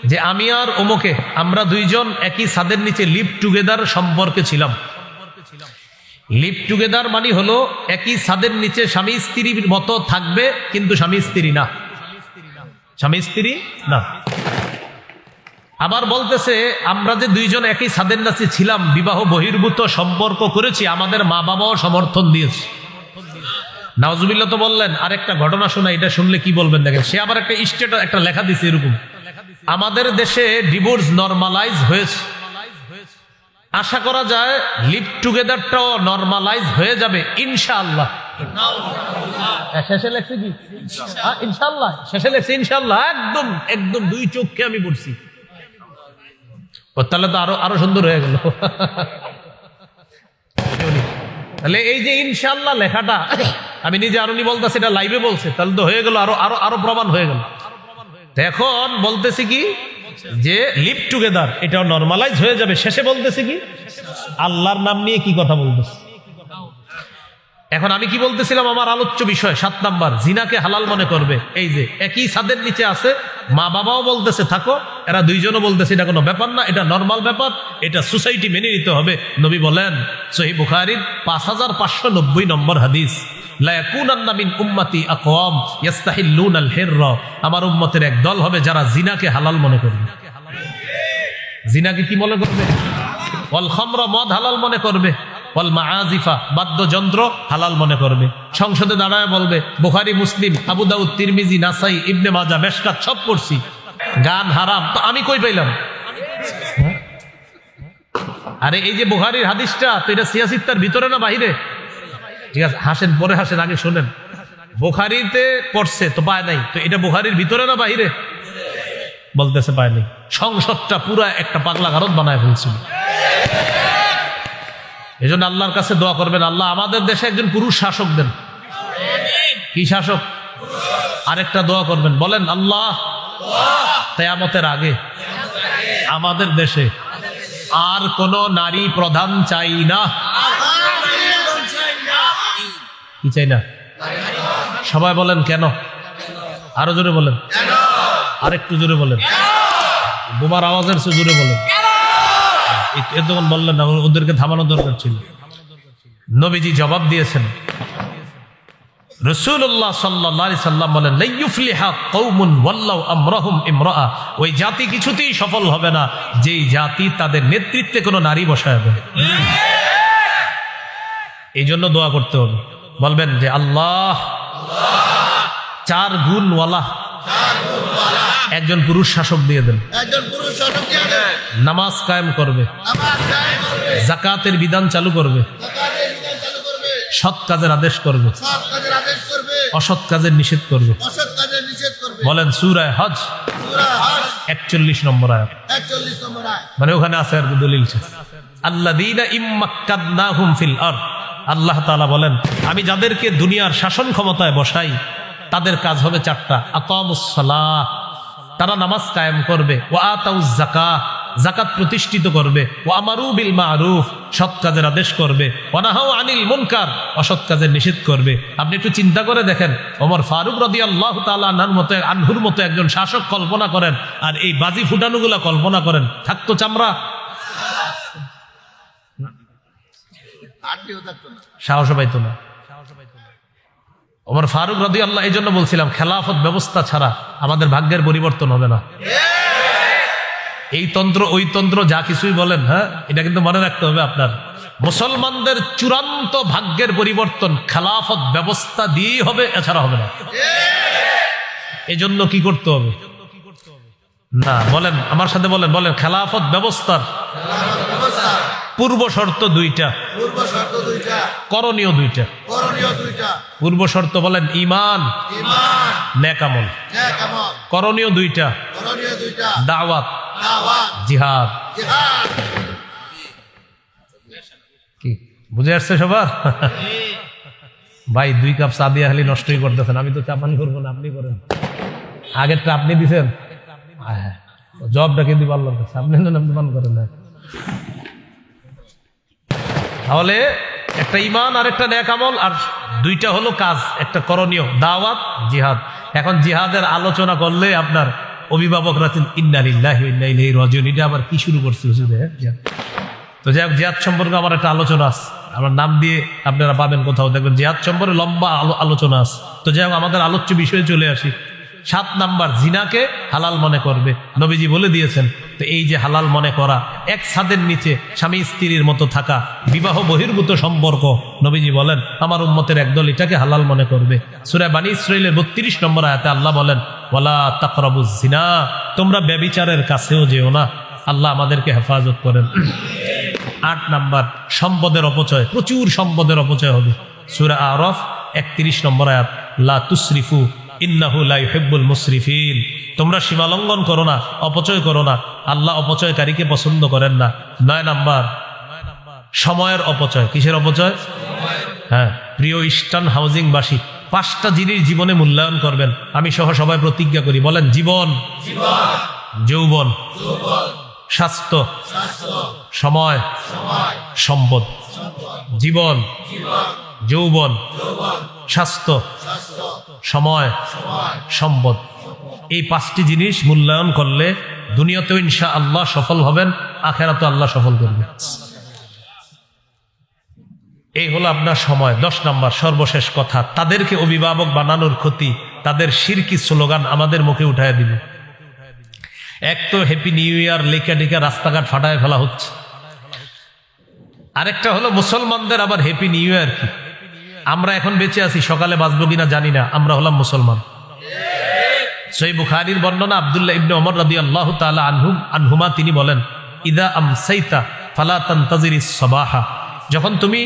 Speaker 1: যে আমি আর অমুকে, আমরা দুইজন একই ছাদের নিচে লিভ টুগেদার সম্পর্কে ছিলাম, লিভ টুগেদার মানে হলো একই ছাদের নিচে স্বামী স্ত্রীর মতো থাকবে, কিন্তু স্বামী স্ত্রী না, স্বামী স্ত্রী না। আবার বলতেছে আমরা যে দুইজন একই ছাদের নিচে ছিলাম, বিবাহ বহির্ভূত সম্পর্ক করেছি, আমাদের মা বাবাও সমর্থন দিয়েছে। নাউজুবিল্লাহ তো বললেন। আরেকটা ঘটনা শোনা, এটা শুনলে কি বলবেন দেখেন। সে আবার একটা স্টেটাস একটা লেখা দিছে এরকম, আমাদের দেশে ডিভোর্স নরমালাইজ হয়েছে, আশা করা যায় লিভ টুগেদারটাও নরমালাইজ হয়ে যাবে ইনশাআল্লাহ। শেষে লেখছে কি ইনশাআল্লাহ, শেষে লেখছে ইনশাআল্লাহ, একদম একদম দুই চোখে আমি পড়ছি। তাহলে তো আরো সুন্দর হয়ে গেল। তাহলে এই যে ইনশাআল্লাহ লেখাটা আমি নিজে আরো বলতেছি, এটা লাইভে বলছে, তাহলে তো হয়ে গেল, আরো প্রমাণ হয়ে গেল। এখন বলতেছি কি যে লিভ টুগেদার এটাও নরমালাইজ হয়ে যাবে। শেষে বলতেছি কি আল্লাহর নাম নিয়ে কি কথা বলতেছে। এখন আমি কি বলতেছিলাম, আমার আলোচ্য বিষয় 7 নাম্বার, জিনাকে হালাল মনে করবে। এই যে একই ছাদের নিচে আছে, মা বাবাও বলতেছে থাকো, এরা দুইজনও বলতেছে এটা কোনো ব্যাপার না, এটা নরমাল ব্যাপার, এটা সোসাইটি মেনে নিতে হবে। নবী বলেন সহিহ বুখারীর 5590 নম্বর হাদিস, লা ইয়াকুনান্না মিন উম্মতি আকওয়াম ইস্তাহিল্লুনাল হিররা, আমার উম্মতের এক দল হবে যারা জিনাকে হালাল মনে করবে। জিনাকে কি মনে করবে? ওয়াল খামরা, মদ হালাল মনে করবে। ওয়াল মাআজিফা, বাদ্যযন্ত্র হালাল মনে করবে। সংসদে দাঁড়ায় বলবে বুখারী, মুসলিম, আবু দাউদ, তিরমিজি, নাসাই, ইবনে মাজাহ, মেশকাত সব পড়ছি, গান হারাম। তো আমি কই পাইলাম? আরে এই যে বুখারীর হাদিসটা, তো এটা সিয়াসিত্তার ভিতরে না বাহিরে? ঠিক আছে, হাসেন, পরে হাসেন, আগে শোনেন। বুখারীতে পড়ছে তো পায় নাই, তো এটা বুখারীর ভিতরে না বাহিরে? বলতেছে পায় নাই। সংসদটা পুরা একটা পাগলা গারদ বানায় ফেলছিল। এই জন্য আল্লাহর কাছে দোয়া করবেন, আল্লাহ আমাদের দেশে একজন পুরুষ শাসক দেন। কি শাসক? আরেকটা দোয়া করবেন, বলেন আল্লাহ কিয়ামতের আগে আমাদের দেশে আর কোন নারী প্রধান চাই না। কি চাই না? সবাই বলেন কেন? আরো জোরে বলেন, আরেকটু জোরে বলেন, বোমার আওয়াজের চেয়ে জোরে বলেন। এতক্ষণ বললেন না, ওদেরকে থামানো দরকার ছিল। নবীজি জবাব দিয়েছেন, রাসূলুল্লাহ সাল্লাল্লাহু আলাইহি সাল্লাম বলেন, লা ইউফলিহা কওমুন ওয়াল্লাহু আমরাহুম ইমরাআ, ওই জাতি কিছুতেই সফল হবে না যেই জাতি তাদের নেতৃত্বে কোনো নারী বসায় দেবে। এই জন্য দোয়া করতে হবে, বলবেন যে আল্লাহ 4 গুণওয়ালা একজন পুরুষ শাসক দিয়ে দেন। নামাজ কায়েম করবে, যাকাতের বিধান চালু করবে, সৎ কাজের আদেশ করবে, অসৎ কাজের নিষেধ করবে। বলেন সূরা হজ 41 নম্বর আয়াত, মানে ওখানে আছে আর দলিল আছে, আল্লাযীনা ইম্মাক্কাদনাহুম ফিল আরদ। আল্লাহ তাআলা বলেন, আমি যাদেরকে দুনিয়ার শাসন ক্ষমতায় বসাই তাদের কাজ হবে 4টা। আকামুস সালাহ, তারা নামাজ কায়েম করবে। ওয়া আতাউজ যাকাত, যাকাত প্রতিষ্ঠিত করবে। ওয়া আমারু বিল মারুফ, সৎ কাজের আদেশ করবে। ওয়া নাহাউ আনিল মুনকার, অসৎ কাজের নিষেধ করবে। আপনি একটু চিন্তা করে দেখেন, ওমর ফারুক রাদিয়াল্লাহু তাআলা আনহুর মতো একজন শাসক কল্পনা করেন, আর এই বাজি ফুটানোগুলা কল্পনা করেন, থাকতো চামড়া? সাহস পাইতো না। ওমর ফারুক রাদিয়াল্লাহু, এই জন্য বলছিলাম খেলাফত ব্যবস্থা ছাড়া আমাদের ভাগ্যের পরিবর্তন হবে না। এই তন্ত্র ওই তন্ত্র যা কিছুই বলেন, হ্যাঁ, এটা কিন্তু মনে রাখতে হবে আপনার, মুসলমানদের চূড়ান্ত ভাগ্যের পরিবর্তন খেলাফত ব্যবস্থা দিয়েই হবে, এছাড়া হবে না। এই জন্য কি করতে হবে? না বলেন, আমার সাথে বলেন, বলেন খেলাফত ব্যবস্থার পূর্ব শর্ত 2টা, করণীয় 2টা। পূর্ব শর্ত বলেন ঈমান, নেক আমল। করণীয় 2টা, দাওয়াত, জিহাদ। কি বুঝে আসছে সবার? ভাই 2 কাপ চা দিয়ে খালি নষ্টই করতেছেন, আমি তো চা পান করবো না, আপনি করেন। আগেরটা আপনি দিচ্ছেন, জবটা কিন্তু পারলাম, সামনে আপনি পান করেন না। তাহলে একটা ঈমান আর একটা নেক আমল, আর 2টা হলো কাজ, একটা করণীয়, দাওয়াত, জিহাদ। এখন জিহাদের আলোচনা করলে আপনার অভিভাবকরা ইন্না লিল্লাহি ওয়া ইন্না ইলাইহি রাজিউন, এটা আবার কি শুরু করছে হুজুর? তো যাই হোক, জিহাদ সম্পর্কে আমার একটা আলোচনা আছে, আমার নাম দিয়ে আপনারা পাবেন কোথাও, দেখবেন জিহাদ সম্পর্কে লম্বা আলোচনা আছে। তো যাই হোক, আমাদের আলোচ্য বিষয়ে চলে আসি। 7 নাম্বার, জিনাকে হালাল মনে করবে, নবীজি বলে দিয়েছেন। তো এই যে হালাল মনে করা, এক ছাদের নিচে স্বামী স্ত্রীর মতো থাকা, বিবাহ বহির্ভূত সম্পর্ক, নবীজি বলেন আমার উম্মতের একদল এটাকে হালাল মনে করবে। সূরা বানী ইসরাঈলের 32 নম্বর আয়াতে আল্লাহ বলেন ওয়ালা তাকরাবুজ জিনা, তোমরা ব্যভিচারের কাছেও যেও না। আল্লাহ আমাদেরকে হেফাজত করেন। 8 নাম্বার, সম্পদের অপচয়, প্রচুর সম্পদের অপচয় হবে। সূরা আরাফ 31 নম্বর আয়াত, লা তুসরিফু ইন্নাহু লা ইউহিব্বুল মুসরিফিন, তোমরা সীমালঙ্ঘন করো না, অপচয় করো না, আল্লাহ অপচয়কারীকে পছন্দ করেন না। 9 নাম্বার, সময়ের অপচয়। কিসের অপচয়? হ্যাঁ, প্রিয় ইস্টার্ন হাউজিংবাসী, 5টা জিনিস জীবনে মূল্যায়ন করবেন। আমি সহ সবাই প্রতিজ্ঞা করি, বলেন জীবন, যৌবন, স্বাস্থ্য, সময়, সম্পদ। জীবন, যৌবন, স্বাস্থ্য, সময়, সম্পদ। এই 5টি জিনিস মূল্যায়ন করলে দুনিয়াতেও ইনশাআল্লাহ সফল হবেন, আখিরাতেও আল্লাহ সফল করবে। এই হলো আপনার সময়। 10 নাম্বার, সর্বশেষ কথা, তাদেরকে অভিভাবক বানানোর ক্ষতি, তাদের শিরকি স্লোগান আমাদের মুখে উঠায় দিবে। এক তো হ্যাপি নিউ ইয়ার লেখা টেখা রাস্তাঘাট ফাটায় ফেলা হচ্ছে, আরেকটা হলো মুসলমানদের আবার হ্যাপি নিউ ইয়ার কি। আমরা এখন বেঁচে আছি, সকালে বাঁচবো কিনা জানি না, আমরা হলাম মুসলমান। সহিহ বুখারীর বর্ণনা, আব্দুল্লাহ ইবনে ওমর রাদিয়াল্লাহু তাআলা আনহুমা তিনি বলেন ইদা আমসাইতা ফালা তানতাজিরিস সাবাহা, যখন তুমি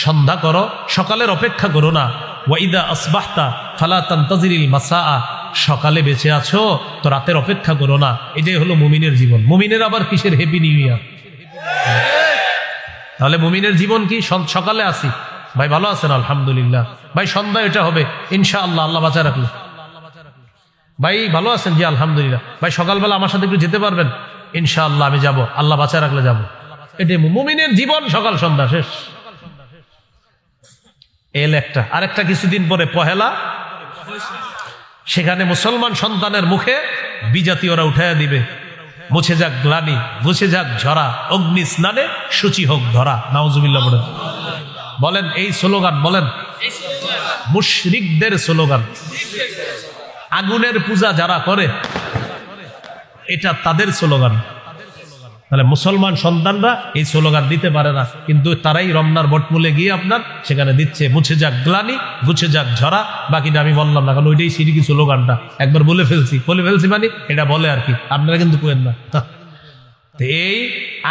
Speaker 1: সন্ধ্যা করো সকালের অপেক্ষা করো না। ওয়া ইদা আসবাহতা ফালা তানতাজিরিল মাসাআ, সকালে বেঁচে আছো তো রাতের অপেক্ষা করো না। এটাই হলো মুমিনের জীবন। মুমিনের আবার কিসের হ্যাপি নিউ ইয়ার? তাহলে মুমিনের জীবন কি? সকালে আসি ভাই, ভালো আছেন আলহামদুলিল্লাহ, ভাই সন্ধ্যা এটা হবে ইনশাআল্লাহ, আল্লাহ বাঁচা রাখলো। ভাই ভালো আছেন? জি আলহামদুলিল্লাহ। ভাই সকালবেলা আমার সাথে একটু যেতে পারবেন? ইনশাআল্লাহ আমি যাব, আল্লাহ বাঁচা রাখলে যাব। এটাই মুমিনের জীবন, সকাল সন্ধ্যা শেষ। এল একটা। আরেকটা কিছুদিন পরে পহেলা, সেখানে মুসলমান সন্তানের মুখে বিজাতীয়রা উঠাইয়া দিবে, মুছে যাক গ্লানি, মুছে যাক ঝরা, অগ্নি স্নানে সূচি হোক ধরা। নাউজুবিল্লাহ বলেন। বলেন এই স্লোগান, বলেন মুশরিকদের স্লোগান। আগুনের পূজা যারা করে এটা তাদের স্লোগান। তাহলে মুসলমান সন্তানরা এই স্লোগান দিতে পারে না, কিন্তু তারাই রমনার বটমূলে গিয়ে আপনার সেখানে দিচ্ছে মুছে যাক গ্লানি, মুছে যাক ঝরা। বাকিটা আমি বললাম না, কারণ ওইটাই সিরিকি স্লোগানটা একবার বলে ফেলছি মানে এটা বলে আর কি, আপনারা কিন্তু কোয়েন না। এই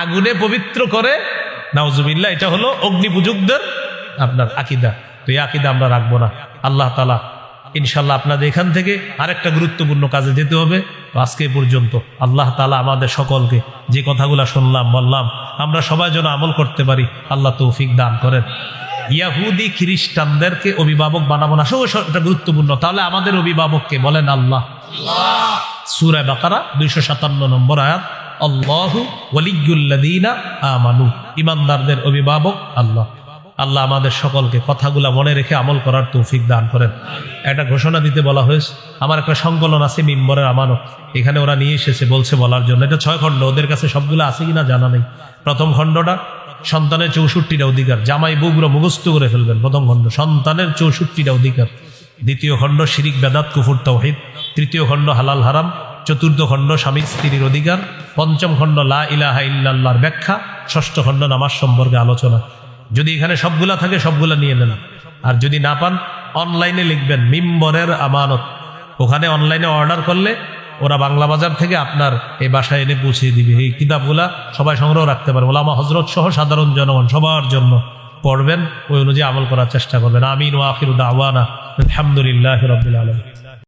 Speaker 1: আগুনে পবিত্র করে, নাউজুবিল্লাহ, এটা হলো অগ্নি পূজকদের আপনার আকীদা। তো এই আকীদা আমরা রাখবো না। আল্লাহ তাআলা ইনশাল্লাহ আপনাদের এখান থেকে আরেকটা গুরুত্বপূর্ণ কাজে যেতে হবে। আজকে পর্যন্ত আল্লাহ তাআলা আমাদের সকলকে যে কথাগুলো শুনলাম বললাম আমরা সবাই যেন আমল করতে পারি, আল্লাহ তৌফিক দান করেন। ইহুদি খ্রিস্টানদেরকে অভিভাবক বানাবো না, এটা গুরুত্বপূর্ণ। তাহলে আমাদের অভিভাবককে বলেন আল্লাহ। সূরা বাকারা 257 নম্বর আয়াত, আল্লাহু ওয়ালিয়্যুল্লাযীনা আমানু, ঈমানদারদের অভিভাবক আল্লাহ। আল্লাহ আমাদের সকলকে কথাগুলা মনে রেখে আমল করার তৌফিক দান করেন। একটা ঘোষণা দিতে বলা হয়েছে, আমার একটা সংকলন আছে মিম্বরের আমানত, এখানে ওরা নিয়ে এসেছে বলছে বলার জন্য। এটা 6 খণ্ড, ওদের কাছে সবগুলো আছে কিনা জানা নেই। প্রথম খণ্ডটা সন্তানের 64টা অধিকার, জামাই বউগুলো মুখস্থ করে ফেলবেন। প্রথম খণ্ড সন্তানের 64টা অধিকার। দ্বিতীয় খণ্ড শিরিক বেদাত কুফর তাওহীদ। তৃতীয় খণ্ড হালাল হারাম। চতুর্থ খণ্ড স্বামী স্ত্রীর অধিকার। পঞ্চম খণ্ড লা ইলাহা ইল্লাল্লাহর ব্যাখ্যা। ষষ্ঠ খণ্ড নামাজ সম্পর্কে আলোচনা। যদি এখানে সবগুলা থাকে সবগুলা নিয়ে নেন, আর যদি না পান অনলাইনে লিখবেন মিম্বরের আমানত। ওখানে অনলাইনে অর্ডার করলে ওরা বাংলা বাজার থেকে আপনার এই বাসায় এনে পৌঁছে দিবে। এই কিতাবগুলা সবাই সংগ্রহ রাখতে পারবে। ওলামা হযরত সহ সাধারণ জনগণ সবার জন্য পড়বেন, ওই অনুযায়ী আমল করার চেষ্টা করবেন। আমিন ওয়া আখিরু দাওয়ানা আলহামদুলিল্লাহি রাব্বিল আলামিন।